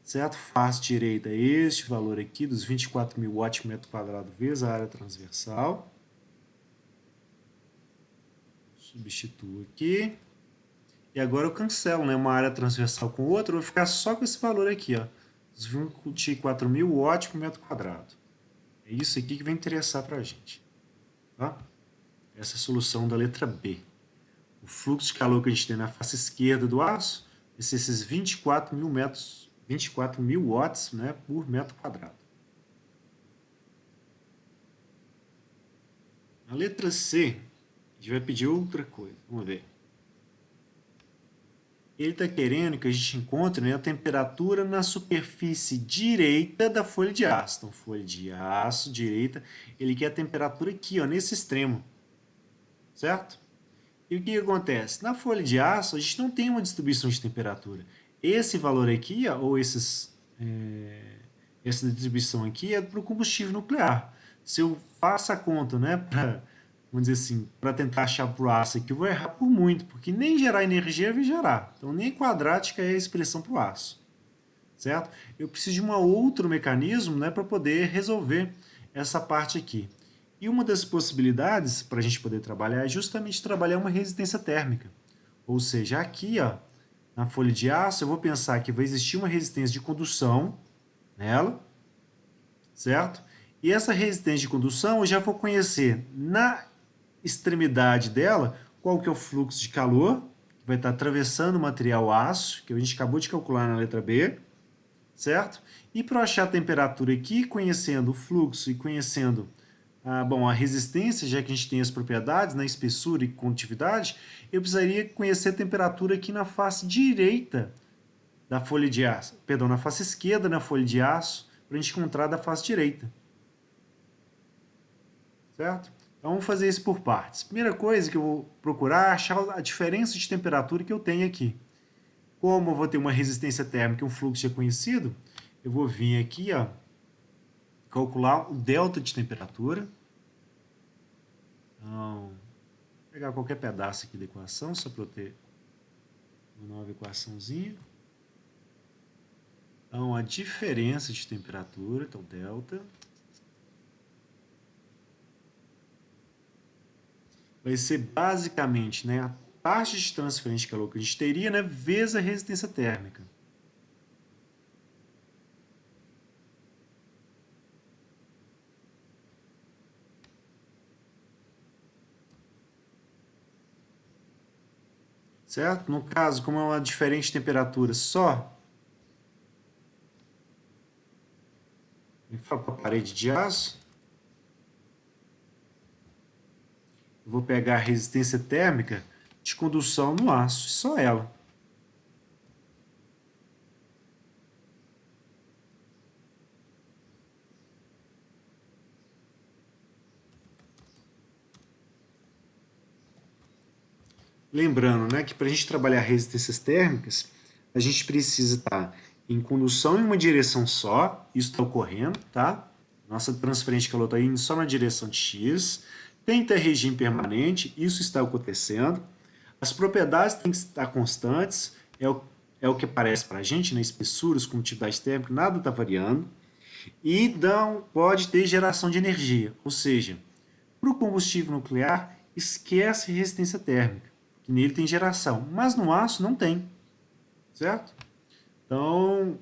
Certo? Face direita é este valor aqui, dos 24.000 watts por metro quadrado vezes a área transversal. Substituo aqui. E agora eu cancelo, né, uma área transversal com outra, eu vou ficar só com esse valor aqui, ó. 24.000 watts por metro quadrado. É isso aqui que vai interessar para a gente. Tá? Essa é a solução da letra B. O fluxo de calor que a gente tem na face esquerda do aço vai ser esses 24.000 watts, né, por metro quadrado. Na letra C, a gente vai pedir outra coisa. Vamos ver. Ele está querendo que a gente encontre, né, a temperatura na superfície direita da folha de aço. Então, folha de aço, direita, ele quer a temperatura aqui, ó, nesse extremo. Certo? E o que acontece? Na folha de aço, a gente não tem uma distribuição de temperatura. Esse valor aqui, ó, ou essa distribuição aqui é para o combustível nuclear. Se eu faço a conta, né, vamos dizer assim, para tentar achar para o aço aqui, eu vou errar por muito, porque nem gerar energia vai gerar. Então, nem quadrática é a expressão para o aço. Certo? Eu preciso de um outro mecanismo, né, para poder resolver essa parte aqui. E uma das possibilidades para a gente poder trabalhar é justamente trabalhar uma resistência térmica. Ou seja, aqui, ó, na folha de aço, eu vou pensar que vai existir uma resistência de condução nela, certo? E essa resistência de condução eu já vou conhecer na extremidade dela qual que é o fluxo de calor que vai estar atravessando o material aço, que a gente acabou de calcular na letra B, certo? E para achar a temperatura aqui, conhecendo o fluxo e conhecendo a resistência, já que a gente tem as propriedades, na espessura e condutividade, eu precisaria conhecer a temperatura aqui na face direita da folha de aço, perdão, na face esquerda da folha de aço, para a gente encontrar da face direita. Certo? Então vamos fazer isso por partes. Primeira coisa que eu vou procurar é achar a diferença de temperatura que eu tenho aqui. Como eu vou ter uma resistência térmica e um fluxo já conhecido, eu vou vir aqui, ó, calcular o delta de temperatura. Então, vou pegar qualquer pedaço aqui da equação, só para eu ter uma nova equaçãozinha. Então, a diferença de temperatura, então delta, vai ser basicamente, né, a taxa de transferência de calor que a gente teria, né, vezes a resistência térmica. Certo? No caso, como é uma diferente temperatura só, para a parede de aço, eu vou pegar a resistência térmica de condução no aço, só ela. Lembrando, né, que para a gente trabalhar resistências térmicas, a gente precisa estar em condução em uma direção só, isso está ocorrendo, tá? Nossa transferência de calor está indo só na direção de X. Tem que ter regime permanente, isso está acontecendo. As propriedades têm que estar constantes, é o que aparece para a gente, né? Espessuras, condutividade térmica, nada está variando. E pode ter geração de energia, ou seja, para o combustível nuclear, esquece resistência térmica, que nele tem geração, mas no aço não tem, certo? Então,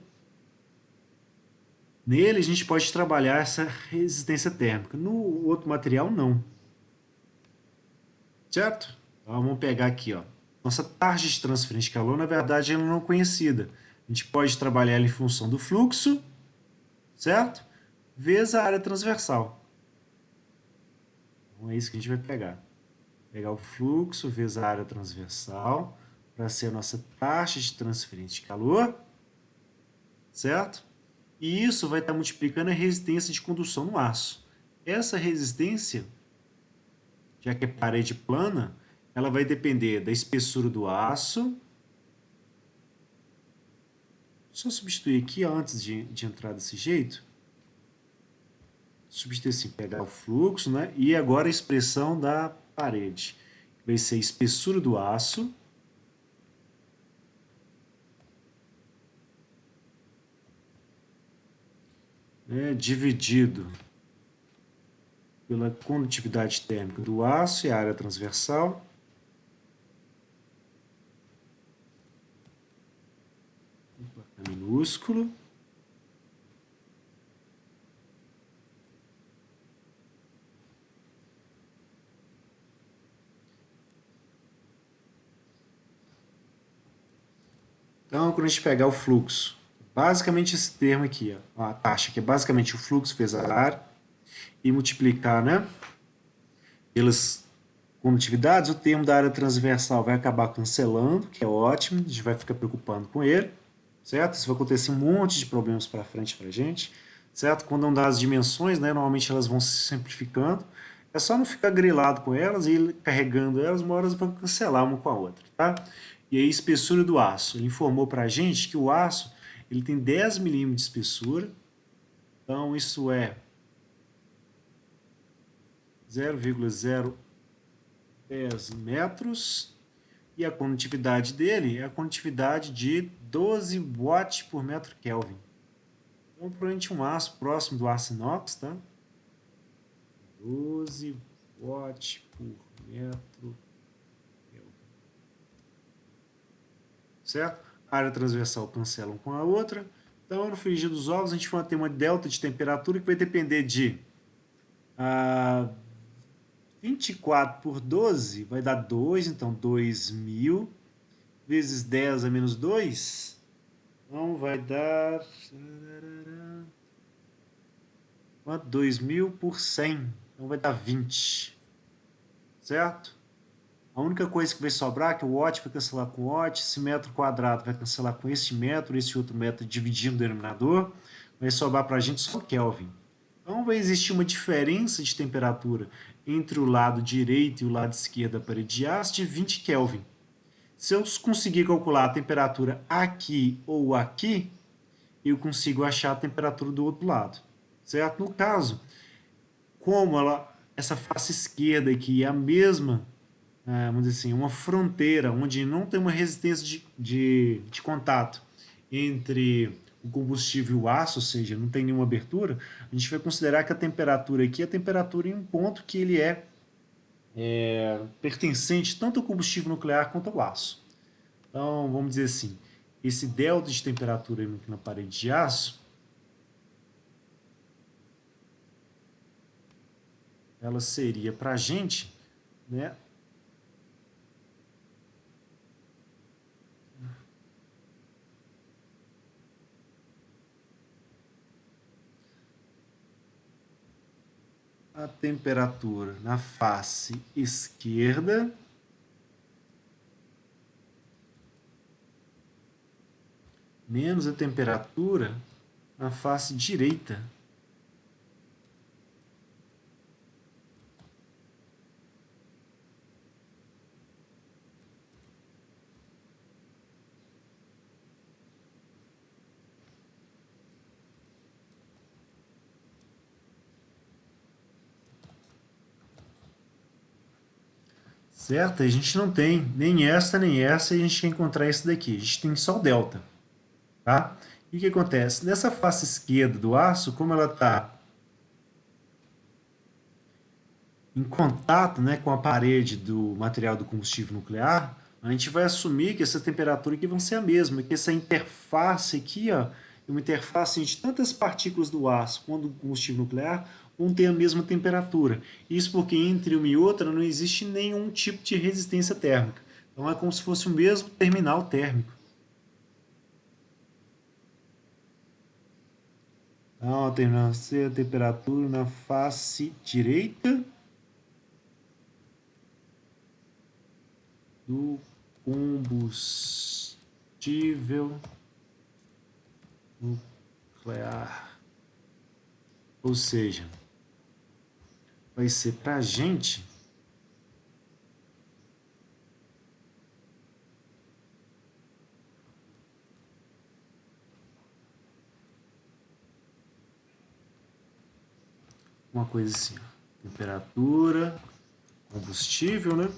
nele a gente pode trabalhar essa resistência térmica, no outro material não, certo? Então, vamos pegar aqui, ó. Nossa taxa de transferência de calor, na verdade, ela não é conhecida. A gente pode trabalhar ela em função do fluxo, certo? Vezes a área transversal. Então, é isso que a gente vai pegar. Pegar o fluxo vezes a área transversal para ser a nossa taxa de transferência de calor, certo? E isso vai estar multiplicando a resistência de condução no aço. Essa resistência, já que é parede plana, ela vai depender da espessura do aço. Só substituir aqui antes de entrar desse jeito. Substituir assim, pegar o fluxo, né? E agora a expressão da parede. Vai ser a espessura do aço dividido pela condutividade térmica do aço e a área transversal. minúsculo. Então, quando a gente pegar o fluxo, basicamente esse termo aqui, ó, a taxa, que é basicamente o fluxo vezes a área, e multiplicar, né, pelas condutividades, o termo da área transversal vai acabar cancelando, que é ótimo, a gente vai ficar preocupando com ele, certo? Isso vai acontecer um monte de problemas para frente para a gente, certo? Quando não dá as dimensões, né, normalmente elas vão se simplificando, é só não ficar grilado com elas e ir carregando elas, uma hora elas vão cancelar uma com a outra, tá? E aí, espessura do aço. Ele informou para a gente que o aço ele tem 10 milímetros de espessura, então isso é 0,010 metros, e a condutividade dele é a condutividade de 12 watts por metro Kelvin. Então, provavelmente um aço próximo do aço inox, tá? 12 watts por metro Kelvin. Certo? A área transversal cancela um com a outra. Então, no frigir dos ovos, a gente vai ter uma delta de temperatura que vai depender de 24 por 12 vai dar 2, então 2.000 vezes 10 a menos 2, então vai dar 2.000 por 100, então vai dar 20, certo? A única coisa que vai sobrar é que o watt vai cancelar com watt, esse metro quadrado vai cancelar com esse outro metro dividindo o denominador, vai sobrar para a gente só Kelvin. Então vai existir uma diferença de temperatura entre o lado direito e o lado esquerdo da parede de aço de 20 Kelvin. Se eu conseguir calcular a temperatura aqui ou aqui, eu consigo achar a temperatura do outro lado, certo? No caso, como essa face esquerda aqui é a mesma, vamos dizer assim, uma fronteira onde não tem uma resistência de contato entre o combustível e o aço, ou seja, não tem nenhuma abertura, a gente vai considerar que a temperatura aqui é a temperatura em um ponto que ele é pertencente tanto ao combustível nuclear quanto ao aço. Então, vamos dizer assim, esse delta de temperatura na parede de aço, ela seria para a gente, né, a temperatura na face esquerda menos a temperatura na face direita. Certo? A gente não tem nem essa, e a gente quer encontrar esse daqui. A gente tem só o delta. Tá? E o que acontece? Nessa face esquerda do aço, como ela está em contato, né, com a parede do material do combustível nuclear, a gente vai assumir que essa temperatura aqui vão ser a mesma, que essa interface aqui, ó, é uma interface entre tantas partículas do aço quanto do combustível nuclear vão ter a mesma temperatura. Isso porque entre uma e outra não existe nenhum tipo de resistência térmica. Então é como se fosse o mesmo terminal térmico. Então, terminal C, a temperatura na face direita do combustível nuclear. Ou seja, vai ser para a gente uma coisa assim, ó, temperatura, combustível, né?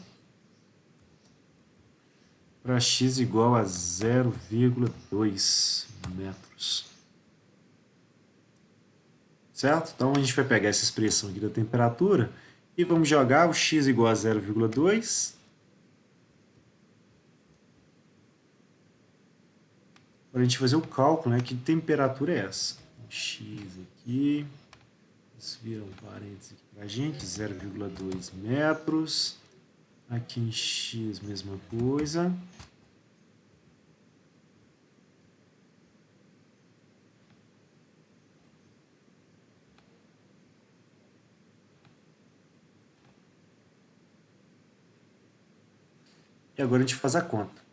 Para x igual a 0,2 metros. Certo? Então a gente vai pegar essa expressão aqui da temperatura e vamos jogar o x igual a 0,2. para a gente fazer o cálculo, né? Que temperatura é essa? X aqui, eles viram parênteses aqui para a gente, 0,2 metros. Aqui em X, mesma coisa. E agora a gente faz a conta.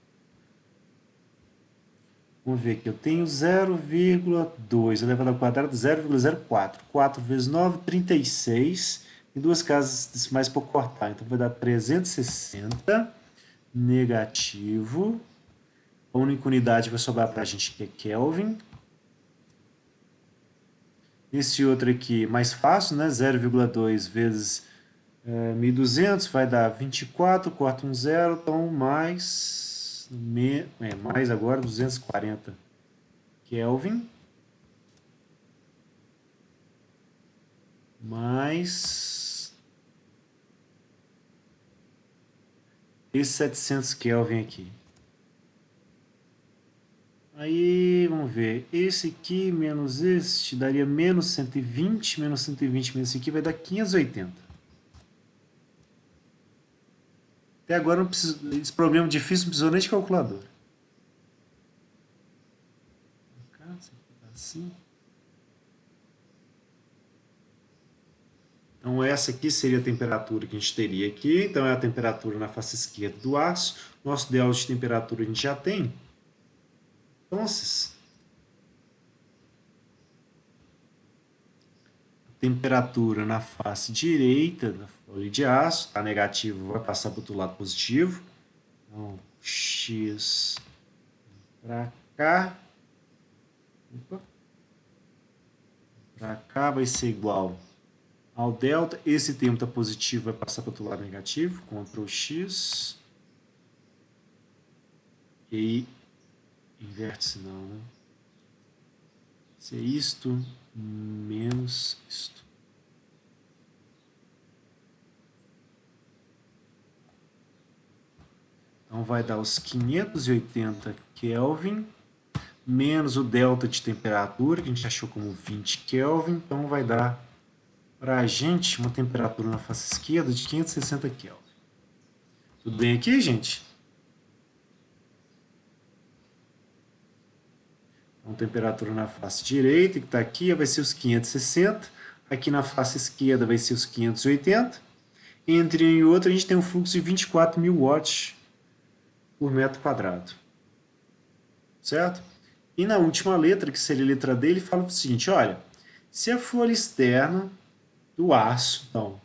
Vamos ver aqui, eu tenho 0,2 elevado ao quadrado, 0,04. 4 vezes 9, 36. Tem duas casas decimais por cortar, então vai dar 360 negativo. A única unidade vai sobrar para a gente que é Kelvin. Esse outro aqui, mais fácil, né? 0,2 vezes 1.200 vai dar 24, corta um zero, então mais agora 240 Kelvin, mais esse 700 Kelvin aqui. Aí, vamos ver, esse aqui menos este daria menos 120, menos 120 menos esse aqui vai dar 580. Até agora não preciso, esse problema difícil não precisou nem de calculadora. Assim. Então essa aqui seria a temperatura que a gente teria aqui. Então é a temperatura na face esquerda do aço. Nosso ideal de temperatura a gente já tem. Então, a temperatura na face direita da folha de aço, está negativo, vai passar para o outro lado positivo. Então, X para cá. Para cá vai ser igual ao delta. Esse termo está positivo, vai passar para o outro lado negativo. Ctrl X. E aí, inverte sinal, né? Ser isto menos isto. Então vai dar os 580 Kelvin menos o delta de temperatura, que a gente achou como 20 Kelvin. Então vai dar para a gente uma temperatura na face esquerda de 560 Kelvin. Tudo bem aqui, gente? Então, temperatura na face direita, que está aqui, vai ser os 560. Aqui na face esquerda vai ser os 580. Entre um e outro, a gente tem um fluxo de 24.000 watts por metro quadrado. Certo? E na última letra, que seria a letra D, ele fala o seguinte, olha, se a folha externa do aço, então,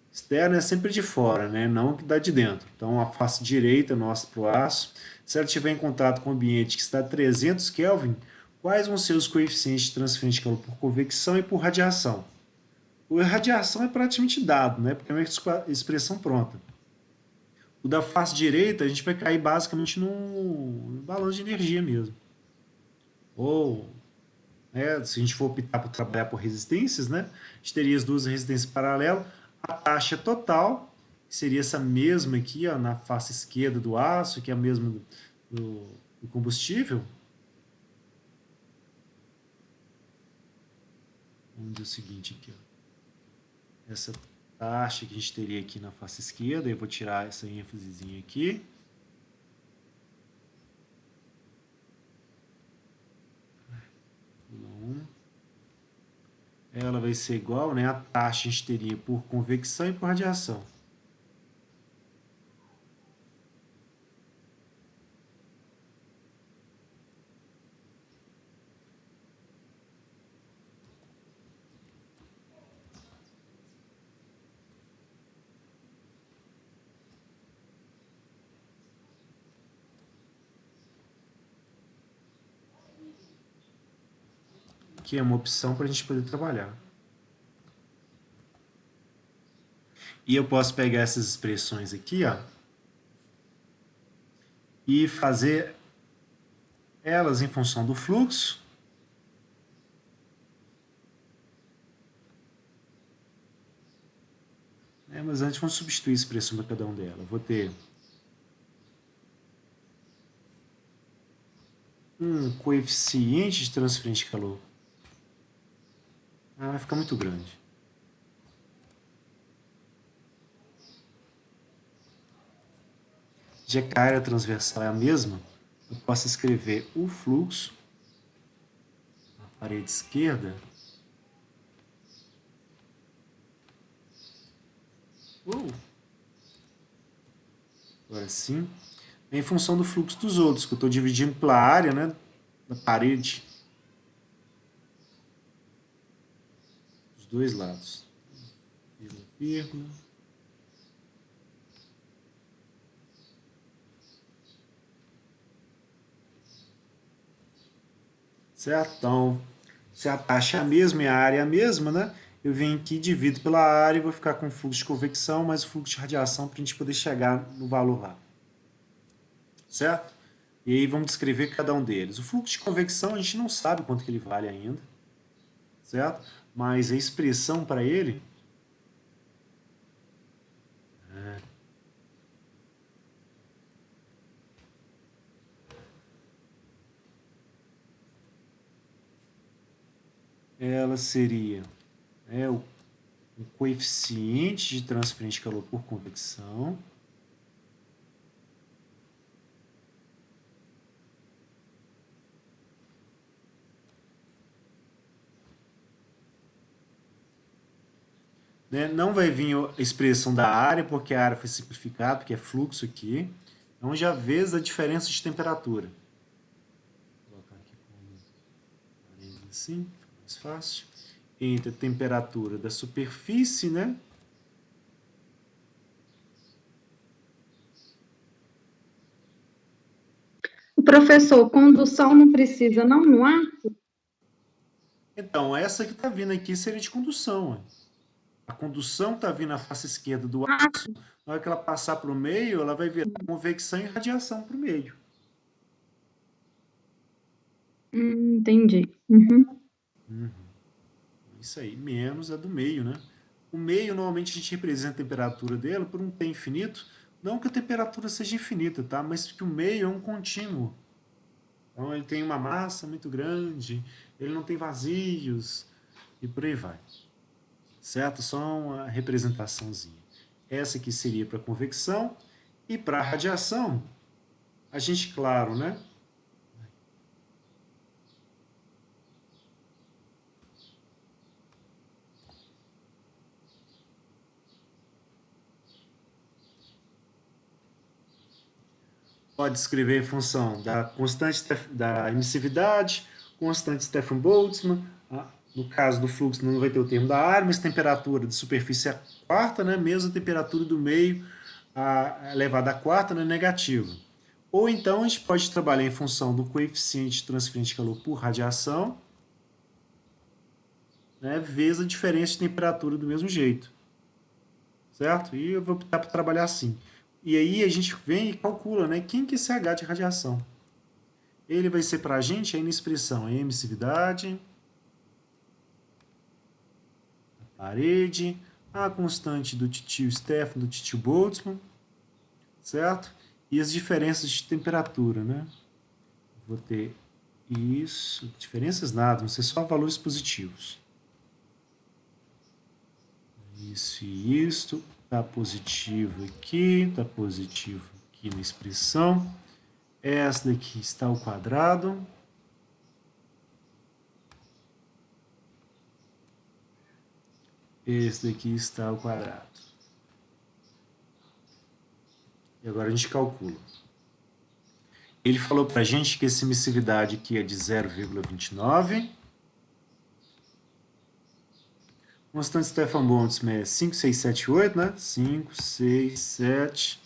externa é sempre de fora, né? Não que dá de dentro. Então, a face direita nossa para o aço, se ela estiver em contato com o ambiente que está a 300 Kelvin, quais vão ser os coeficientes de transferência de calor por convecção e por radiação? A radiação é praticamente dado, né? Porque é uma expressão pronta. O da face direita, a gente vai cair basicamente no balanço de energia mesmo. Ou, né, se a gente for optar por trabalhar por resistências, né, a gente teria as duas resistências paralelas. A taxa total, que seria essa mesma aqui, ó, na face esquerda do aço, que é a mesma do combustível. Vamos dizer o seguinte aqui, ó. Essa taxa que a gente teria aqui na face esquerda, eu vou tirar essa ênfasezinha aqui. Ela vai ser igual, né, a taxa a gente teria por convecção e por radiação. Que é uma opção para a gente poder trabalhar. E eu posso pegar essas expressões aqui, ó, e fazer elas em função do fluxo. Mas antes vamos substituir a expressão para cada um delas. Eu vou ter um coeficiente de transferência de calor. Vai ficar muito grande. Já que a área transversal é a mesma, eu posso escrever o fluxo na parede esquerda. Agora sim. Em função do fluxo dos outros, que eu estou dividindo pela área, né, da parede. Dos dois lados. Vírgula, vírgula. Certo? Então, se a taxa é a mesma e a área é a mesma, né? Eu venho aqui, divido pela área e vou ficar com o fluxo de convecção mais o fluxo de radiação para a gente poder chegar no valor lá. Certo? E aí vamos descrever cada um deles. O fluxo de convecção a gente não sabe quanto que ele vale ainda. Certo? Mas a expressão para ele ela seria o coeficiente de transferência de calor por convecção né? Não vai vir a expressão da área, porque a área foi simplificada, porque é fluxo aqui. Então já vezes a diferença de temperatura. Vou colocar aqui como parede assim, fica mais fácil. Entre a temperatura da superfície, né? Professor, condução não precisa não no ar? Então, essa que está vindo aqui seria de condução. Ó. A condução está vindo na face esquerda do Ah, aço. Na hora que ela passar para o meio, ela vai virar convecção e radiação para o meio. entendi. Uhum. Isso aí, menos a do meio, né? O meio, normalmente, a gente representa a temperatura dele por um T infinito. Não que a temperatura seja infinita, tá? Mas que o meio é um contínuo. Então, ele tem uma massa muito grande, ele não tem vazios, e por aí vai. Certo? Só uma representaçãozinha. Essa aqui seria para convecção. E para radiação, a gente, claro, né? Pode escrever em função da constante da emissividade, constante Stefan Boltzmann. No caso do fluxo não vai ter o termo da área, mas temperatura de superfície é a quarta, né? Mesmo a temperatura do meio elevada à quarta, né? Negativa. Ou então a gente pode trabalhar em função do coeficiente de transferência de calor por radiação, né? Vezes a diferença de temperatura do mesmo jeito. Certo? E eu vou optar por trabalhar assim. E aí a gente vem e calcula, né? Quem que é esse H de radiação? Ele vai ser para a gente aí na expressão a emissividade, a parede, a constante do titio Stefan, do titio Boltzmann, certo? E as diferenças de temperatura, né? Vou ter isso, diferenças nada, vão ser só valores positivos. Isso e isto, tá positivo aqui, tá positivo aqui na expressão. Essa daqui está ao quadrado. Esse daqui está ao quadrado. E agora a gente calcula. Ele falou para a gente que essa emissividade aqui é de 0,29. Constante Stefan Boltzmann é 5678, né? 5, 6, 7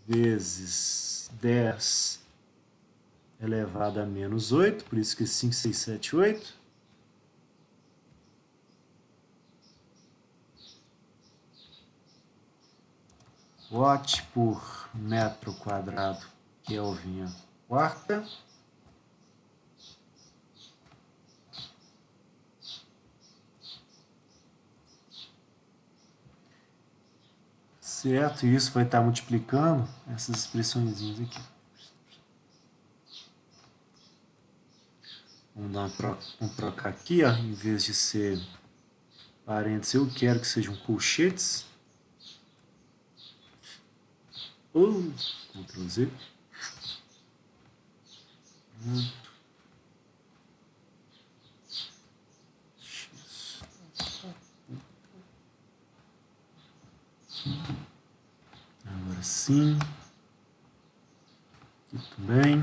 vezes 10 elevado a menos 8, por isso que é 5678. Watt por metro quadrado, Kelvin a quarta. Certo? E isso vai estar multiplicando essas expressões aqui. Vamos trocar aqui, ó, em vez de ser parênteses, eu quero que sejam colchetes. Ctrl Z. Agora sim. Muito bem.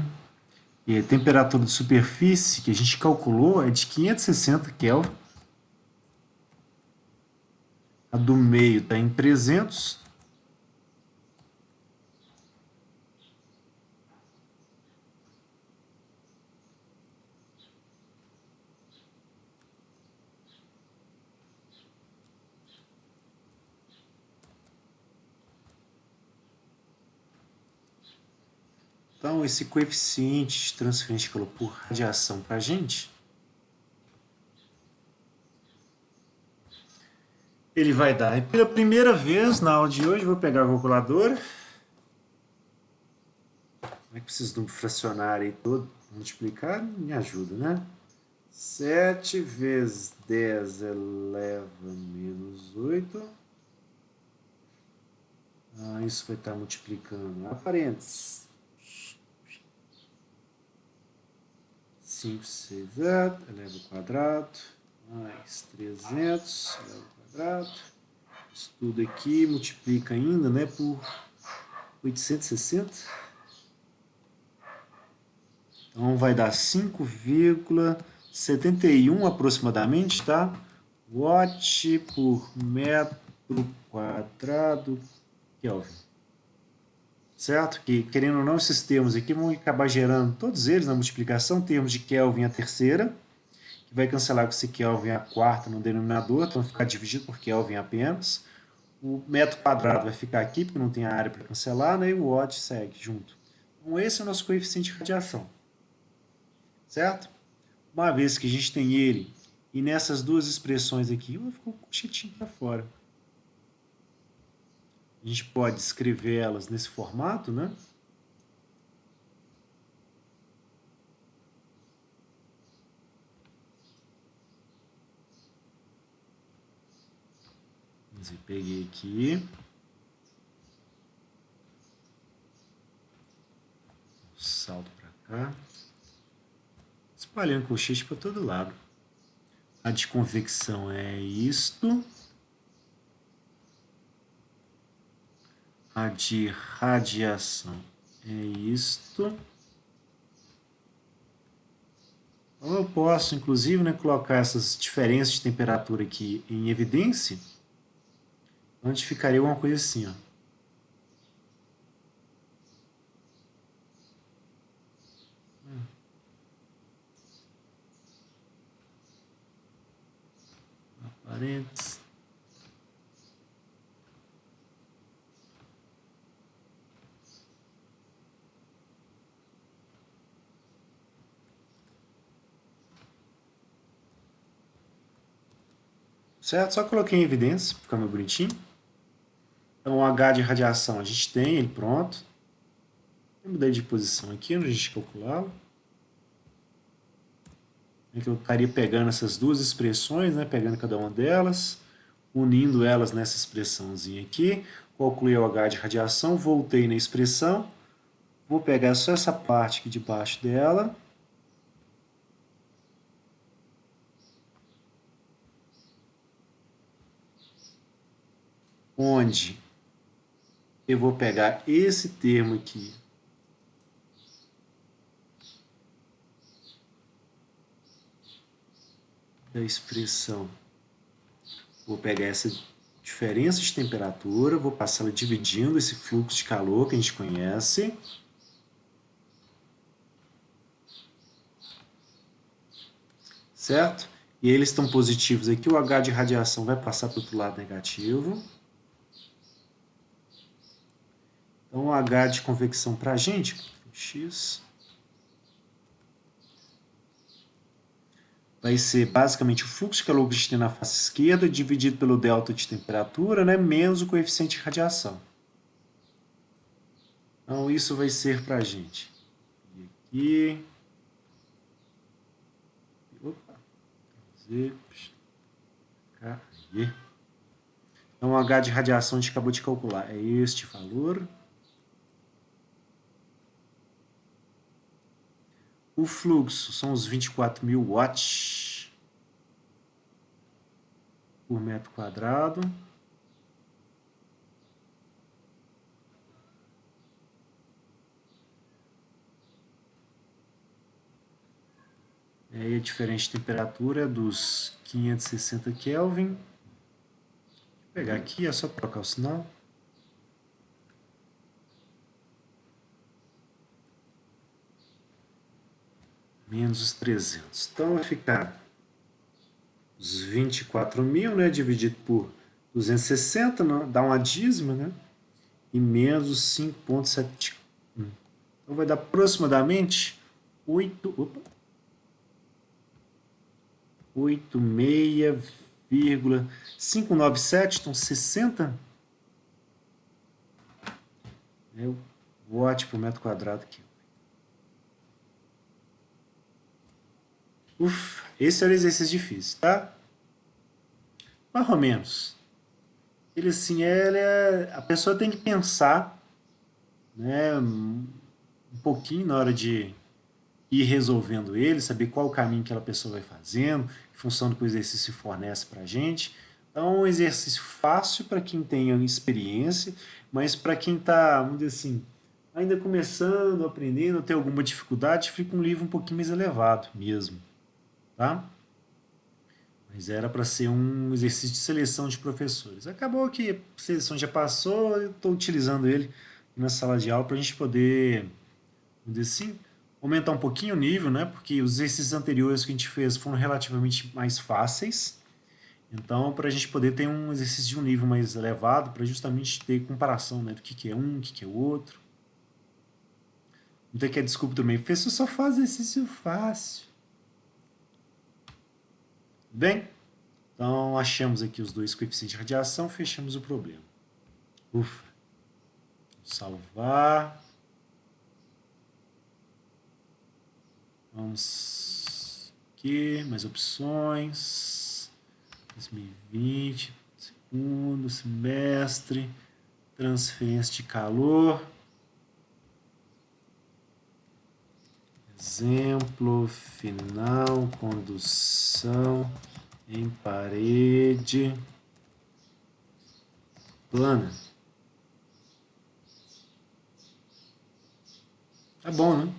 E a temperatura de superfície que a gente calculou é de 560 Kelvin. A do meio está em 300. Então, esse coeficiente de transferência de calor por radiação para a gente, ele vai dar, pela primeira vez na aula de hoje, vou pegar a calculadora. Como é que preciso de um fracionário aí todo? Multiplicar me ajuda, né? 7 vezes 10 eleva menos 8. Isso vai estar multiplicando a parênteses. 5, 6, eleva ao quadrado, mais 300, eleva ao quadrado. Isso tudo aqui multiplica ainda, né, por 860. Então vai dar 5,71 aproximadamente, tá? Watt por metro quadrado Kelvin. Certo? Que, querendo ou não, esses termos aqui vão acabar gerando, todos eles na multiplicação, termos de Kelvin a terceira, que vai cancelar com esse Kelvin a quarta no denominador, então vai ficar dividido por Kelvin apenas. O metro quadrado vai ficar aqui, porque não tem a área para cancelar, né? E o Watt segue junto. Então esse é o nosso coeficiente de radiação. Certo? Uma vez que a gente tem ele, e nessas duas expressões aqui, ficou um cochetinho para fora. A gente pode escrever elas nesse formato, né? Eu peguei aqui. Salto para cá. Espalhando colchete para todo lado. A de convecção é isto. A de radiação é isto. Então eu posso, inclusive, né, colocar essas diferenças de temperatura aqui em evidência, onde ficaria uma coisa assim, ó. Parênteses. Certo? Só coloquei em evidência, fica mais bonitinho. Então, o H de radiação a gente tem ele pronto. Eu mudei de posição aqui, onde a gente calculá-lo. É que eu estaria pegando essas duas expressões, né, pegando cada uma delas, unindo elas nessa expressãozinha aqui. Calculei o H de radiação, voltei na expressão. Vou pegar só essa parte aqui de baixo dela. Onde eu vou pegar esse termo aqui. Da expressão. Vou pegar essa diferença de temperatura, vou passá-la dividindo esse fluxo de calor que a gente conhece. Certo? E eles estão positivos aqui, o H de radiação vai passar para o outro lado negativo. Então, o H de convecção para a gente, X, vai ser basicamente o fluxo de calor que a gente tem na face esquerda dividido pelo delta de temperatura, né, menos o coeficiente de radiação. Então, isso vai ser para a gente. Aqui. Z, KG. Então, o H de radiação a gente acabou de calcular. É este valor. O fluxo são os 24.000 watts por metro quadrado. Aí a diferença de temperatura é dos 560 Kelvin. Vou pegar aqui, é só trocar o sinal. Menos os 300. Então vai ficar os 24.000, né, dividido por 260, né, dá uma dízima, né? E menos os 5,71. Então vai dar aproximadamente 86,597, então 60 é o watt por metro quadrado aqui. Esse é o exercício difícil, tá? Mais ou menos. Ele assim, a pessoa tem que pensar, né, um pouquinho na hora de ir resolvendo ele, saber qual o caminho que aquela pessoa vai fazendo, em função do que o exercício fornece para a gente. Então, é um exercício fácil para quem tem experiência, mas para quem está, vamos dizer assim, ainda começando, aprendendo, tem alguma dificuldade, fica um livro um pouquinho mais elevado mesmo, tá? Mas era para ser um exercício de seleção de professores. Acabou que a seleção já passou, eu estou utilizando ele na sala de aula para a gente poder, vamos dizer assim, aumentar um pouquinho o nível, né? Porque os exercícios anteriores que a gente fez foram relativamente mais fáceis. Então, para a gente poder ter um exercício de um nível mais elevado, para justamente ter comparação, né, do que é um, o que é o outro. Não tem que é desculpa também, professor só faz exercício fácil. Bem, então achamos aqui os dois coeficientes de radiação, fechamos o problema. Ufa. Salvar. Vamos aqui, mais opções. 2020, segundo semestre, transferência de calor. Exemplo final, condução em parede plana. Tá bom, né?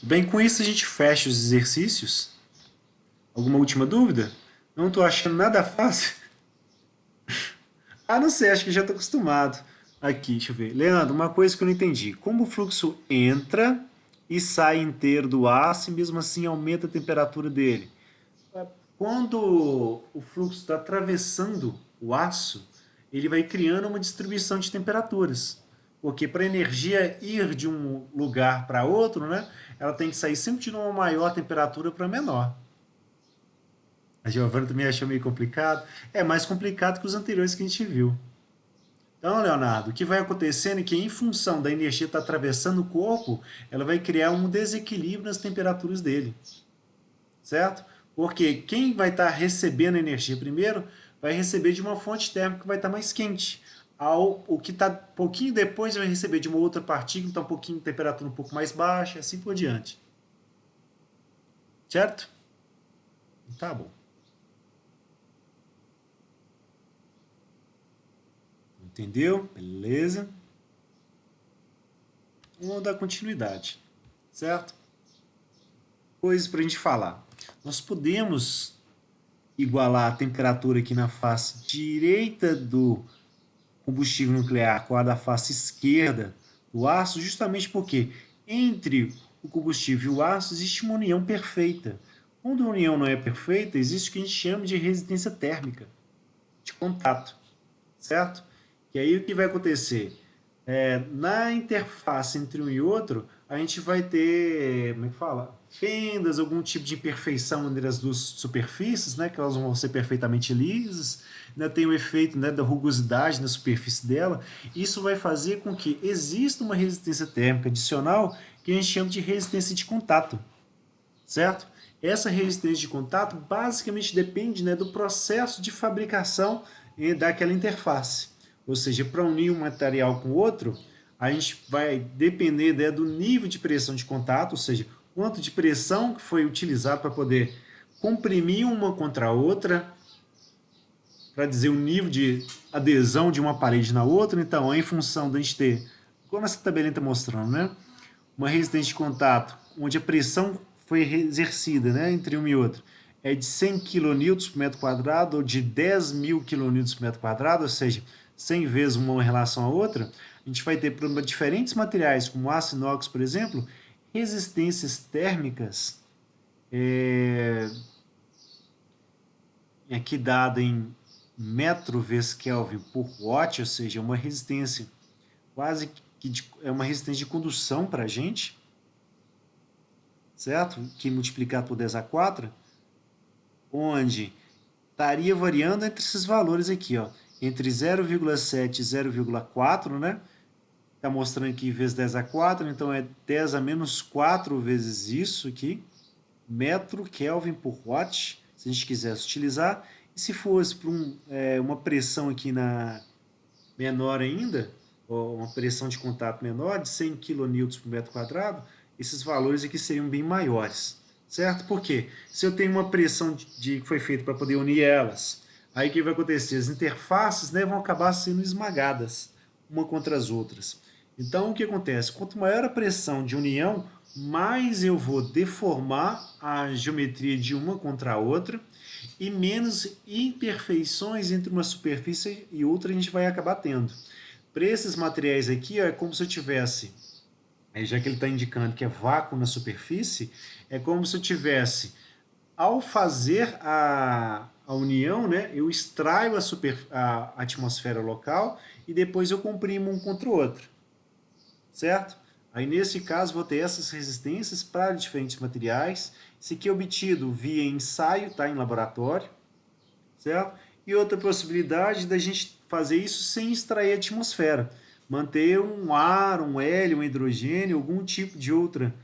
Bem, com isso a gente fecha os exercícios. Alguma última dúvida? Não estou achando nada fácil. Ah, não sei, acho que já estou acostumado. Aqui, deixa eu ver. Leandro, uma coisa que eu não entendi. Como o fluxo entra e sai inteiro do aço e mesmo assim aumenta a temperatura dele? Quando o fluxo está atravessando o aço, ele vai criando uma distribuição de temperaturas. Porque para a energia ir de um lugar para outro, né, ela tem que sair sempre de uma maior temperatura para menor. A Giovana também achou meio complicado. É mais complicado que os anteriores que a gente viu. Então, Leonardo, o que vai acontecendo é que, em função da energia estar atravessando o corpo, ela vai criar um desequilíbrio nas temperaturas dele. Certo? Porque quem vai estar recebendo energia primeiro vai receber de uma fonte térmica que vai estar mais quente. O que está um pouquinho depois vai receber de uma outra partícula, então um pouquinho de temperatura um pouco mais baixa, assim por diante. Certo? Tá bom. Entendeu? Beleza. Vamos dar continuidade. Certo? Coisas para a gente falar. Nós podemos igualar a temperatura aqui na face direita do combustível nuclear com a da face esquerda do aço, justamente porque entre o combustível e o aço existe uma união perfeita. Quando a união não é perfeita, existe o que a gente chama de resistência térmica de contato, certo? E aí o que vai acontecer? Na interface entre um e outro, a gente vai ter, como é que fala? Fendas, algum tipo de imperfeição entre as duas superfícies, né? Que elas vão ser perfeitamente lisas. Ainda tem o efeito, né, da rugosidade na superfície dela. Isso vai fazer com que exista uma resistência térmica adicional que a gente chama de resistência de contato, certo? Essa resistência de contato basicamente depende, né, do processo de fabricação daquela interface. Ou seja, para unir um material com o outro, a gente vai depender, né, do nível de pressão de contato, ou seja, quanto de pressão que foi utilizado para poder comprimir uma contra a outra, para dizer o nível de adesão de uma parede na outra. Então, em função da gente ter, como essa tabelinha está mostrando, né, uma resistência de contato, onde a pressão foi exercida, né, entre uma e outra, é de 100 kN por metro quadrado ou de 10.000 kN por metro quadrado, ou seja, 100 vezes uma em relação à outra, a gente vai ter para diferentes materiais, como aço inox, por exemplo, resistências térmicas, aqui dada em metro vezes Kelvin por watt, ou seja, uma resistência quase que é uma resistência de condução para a gente, certo? Que multiplicado por 10 a 4, onde estaria variando entre esses valores aqui, ó, entre 0,7 e 0,4, né? Está mostrando aqui vezes 10 a 4, então é 10 a menos 4 vezes isso aqui, metro Kelvin por watt, se a gente quisesse utilizar. E se fosse para uma pressão aqui menor ainda, ou uma pressão de contato menor, de 100 kN por metro quadrado, esses valores aqui seriam bem maiores, certo? Por quê? Se eu tenho uma pressão que foi feita para poder unir elas, aí o que vai acontecer? As interfaces, né, vão acabar sendo esmagadas uma contra as outras. Então, o que acontece? Quanto maior a pressão de união, mais eu vou deformar a geometria de uma contra a outra e menos imperfeições entre uma superfície e outra a gente vai acabar tendo. Para esses materiais aqui, ó, é como se eu tivesse, já que ele está indicando que é vácuo na superfície, é como se eu tivesse, ao fazer a união, né, eu extraio a atmosfera local e depois eu comprimo um contra o outro, certo? Aí nesse caso vou ter essas resistências para diferentes materiais. Isso aqui é obtido via ensaio, tá, em laboratório, certo? E outra possibilidade da gente fazer isso sem extrair a atmosfera, manter um ar, um hélio, um hidrogênio, algum tipo de outra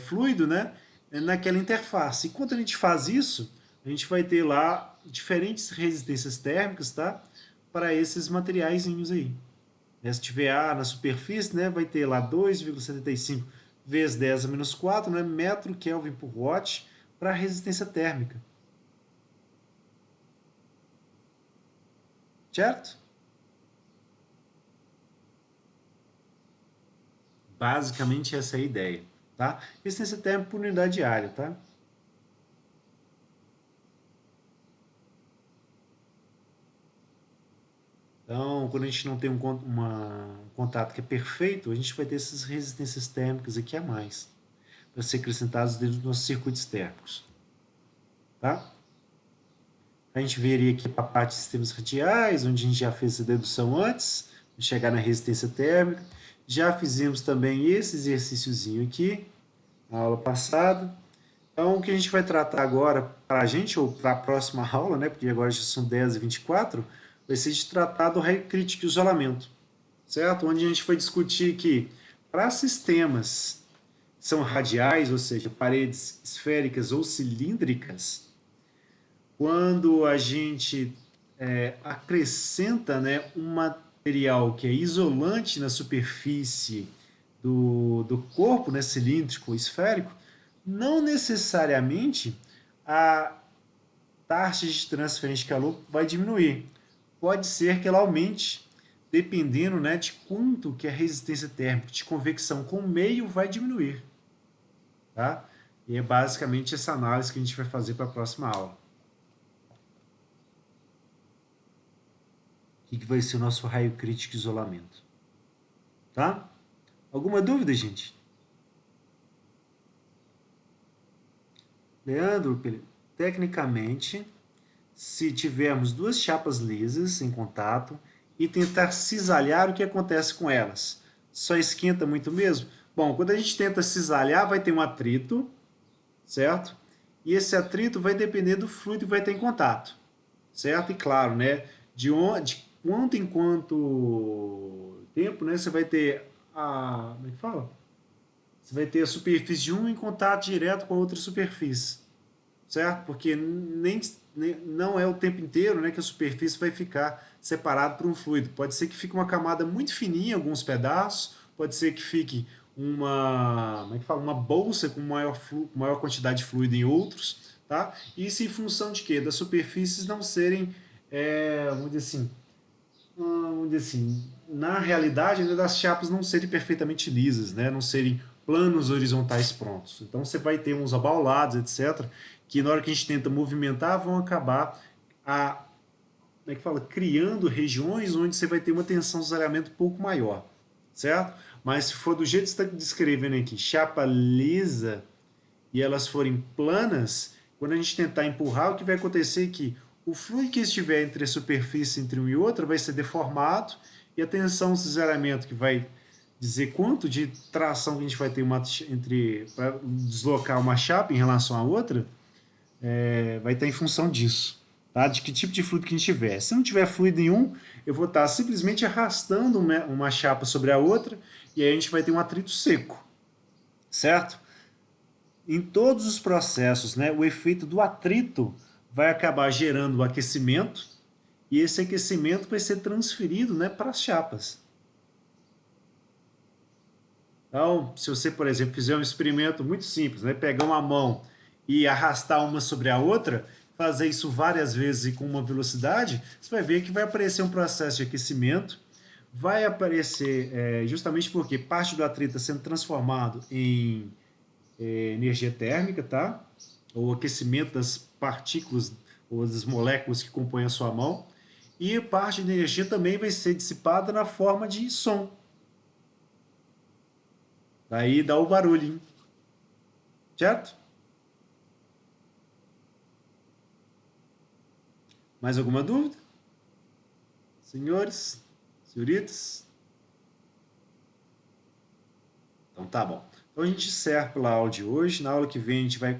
fluido, né, naquela interface. E quando a gente faz isso, a gente vai ter lá diferentes resistências térmicas, tá, para esses materiaizinhos aí. Se tiver ar na superfície, né, vai ter lá 2,75 vezes 10 a menos 4, né, metro Kelvin por watt para resistência térmica. Certo? Basicamente essa é a ideia, tá? Resistência térmica por unidade de área, tá? Então, quando a gente não tem um contato que é perfeito, a gente vai ter essas resistências térmicas aqui a mais, para ser acrescentadas dentro dos nossos circuitos térmicos, tá? A gente veria aqui para a parte de sistemas radiais, onde a gente já fez essa dedução antes, de chegar na resistência térmica. Já fizemos também esse exercíciozinho aqui, na aula passada. Então, o que a gente vai tratar agora para a gente, ou para a próxima aula, né, porque agora já são 10h24, vai ser de tratar do raio crítico de isolamento, certo? Onde a gente vai discutir que para sistemas que são radiais, ou seja, paredes esféricas ou cilíndricas, quando a gente acrescenta, né, um material que é isolante na superfície do corpo, né, cilíndrico ou esférico, não necessariamente a taxa de transferência de calor vai diminuir. Pode ser que ela aumente, dependendo, né, de quanto que a resistência térmica de convecção com o meio vai diminuir. Tá? E é basicamente essa análise que a gente vai fazer para a próxima aula. O que vai ser o nosso raio crítico de isolamento. Tá? Alguma dúvida, gente? Leandro, tecnicamente, se tivermos duas chapas lisas em contato e tentar cisalhar, o que acontece com elas? Só esquenta muito mesmo? Bom, quando a gente tenta cisalhar, vai ter um atrito, certo? E esse atrito vai depender do fluido que vai ter em contato, certo? E claro, né, de quanto em quanto tempo, né, você vai ter como é que fala? Você vai ter a superfície de um em contato direto com a outra superfície, certo? Porque não é o tempo inteiro, né, que a superfície vai ficar separada por um fluido. Pode ser que fique uma camada muito fininha em alguns pedaços, pode ser que fique como é que fala? Uma bolsa com maior quantidade de fluido em outros, tá? Isso em função de quê? Das superfícies não serem, vamos dizer assim, na realidade, né, das chapas não serem perfeitamente lisas, né, não serem planos horizontais prontos. Então você vai ter uns abaulados, etc., que na hora que a gente tenta movimentar vão acabar como é que fala? Criando regiões onde você vai ter uma tensão de cisalhamento um pouco maior, certo? Mas se for do jeito que você está descrevendo aqui, chapa lisa, e elas forem planas, quando a gente tentar empurrar, o que vai acontecer é que o fluido que estiver entre a superfície entre um e outro vai ser deformado e a tensão de cisalhamento, que vai dizer quanto de tração que a gente vai ter para deslocar uma chapa em relação à outra, vai estar em função disso, tá? De que tipo de fluido que a gente tiver. Se não tiver fluido nenhum, eu vou estar simplesmente arrastando uma chapa sobre a outra e aí a gente vai ter um atrito seco, certo? Em todos os processos, né, o efeito do atrito vai acabar gerando o aquecimento e esse aquecimento vai ser transferido, né, para as chapas. Então, se você, por exemplo, fizer um experimento muito simples, né, pegar uma mão e arrastar uma sobre a outra, fazer isso várias vezes e com uma velocidade, você vai ver que vai aparecer um processo de aquecimento, vai aparecer justamente porque parte do atrito está sendo transformado em energia térmica, tá? O aquecimento das partículas ou das moléculas que compõem a sua mão. E parte da energia também vai ser dissipada na forma de som. Daí dá o barulho, certo? Mais alguma dúvida? Senhores, senhoritas? Então tá bom. Então a gente encerra pela aula de hoje. Na aula que vem a gente vai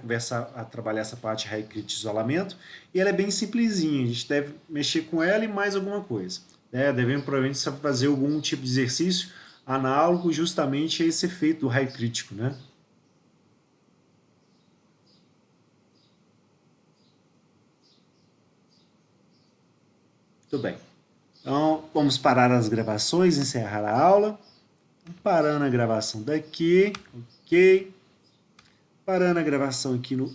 trabalhar essa parte de raio crítico de isolamento. E ela é bem simplesinha. A gente deve mexer com ela e mais alguma coisa. Devemos provavelmente fazer algum tipo de exercício análogo justamente a esse efeito do raio crítico, né? Muito bem. Então vamos parar as gravações, encerrar a aula. Parando a gravação daqui, ok. Parando a gravação aqui no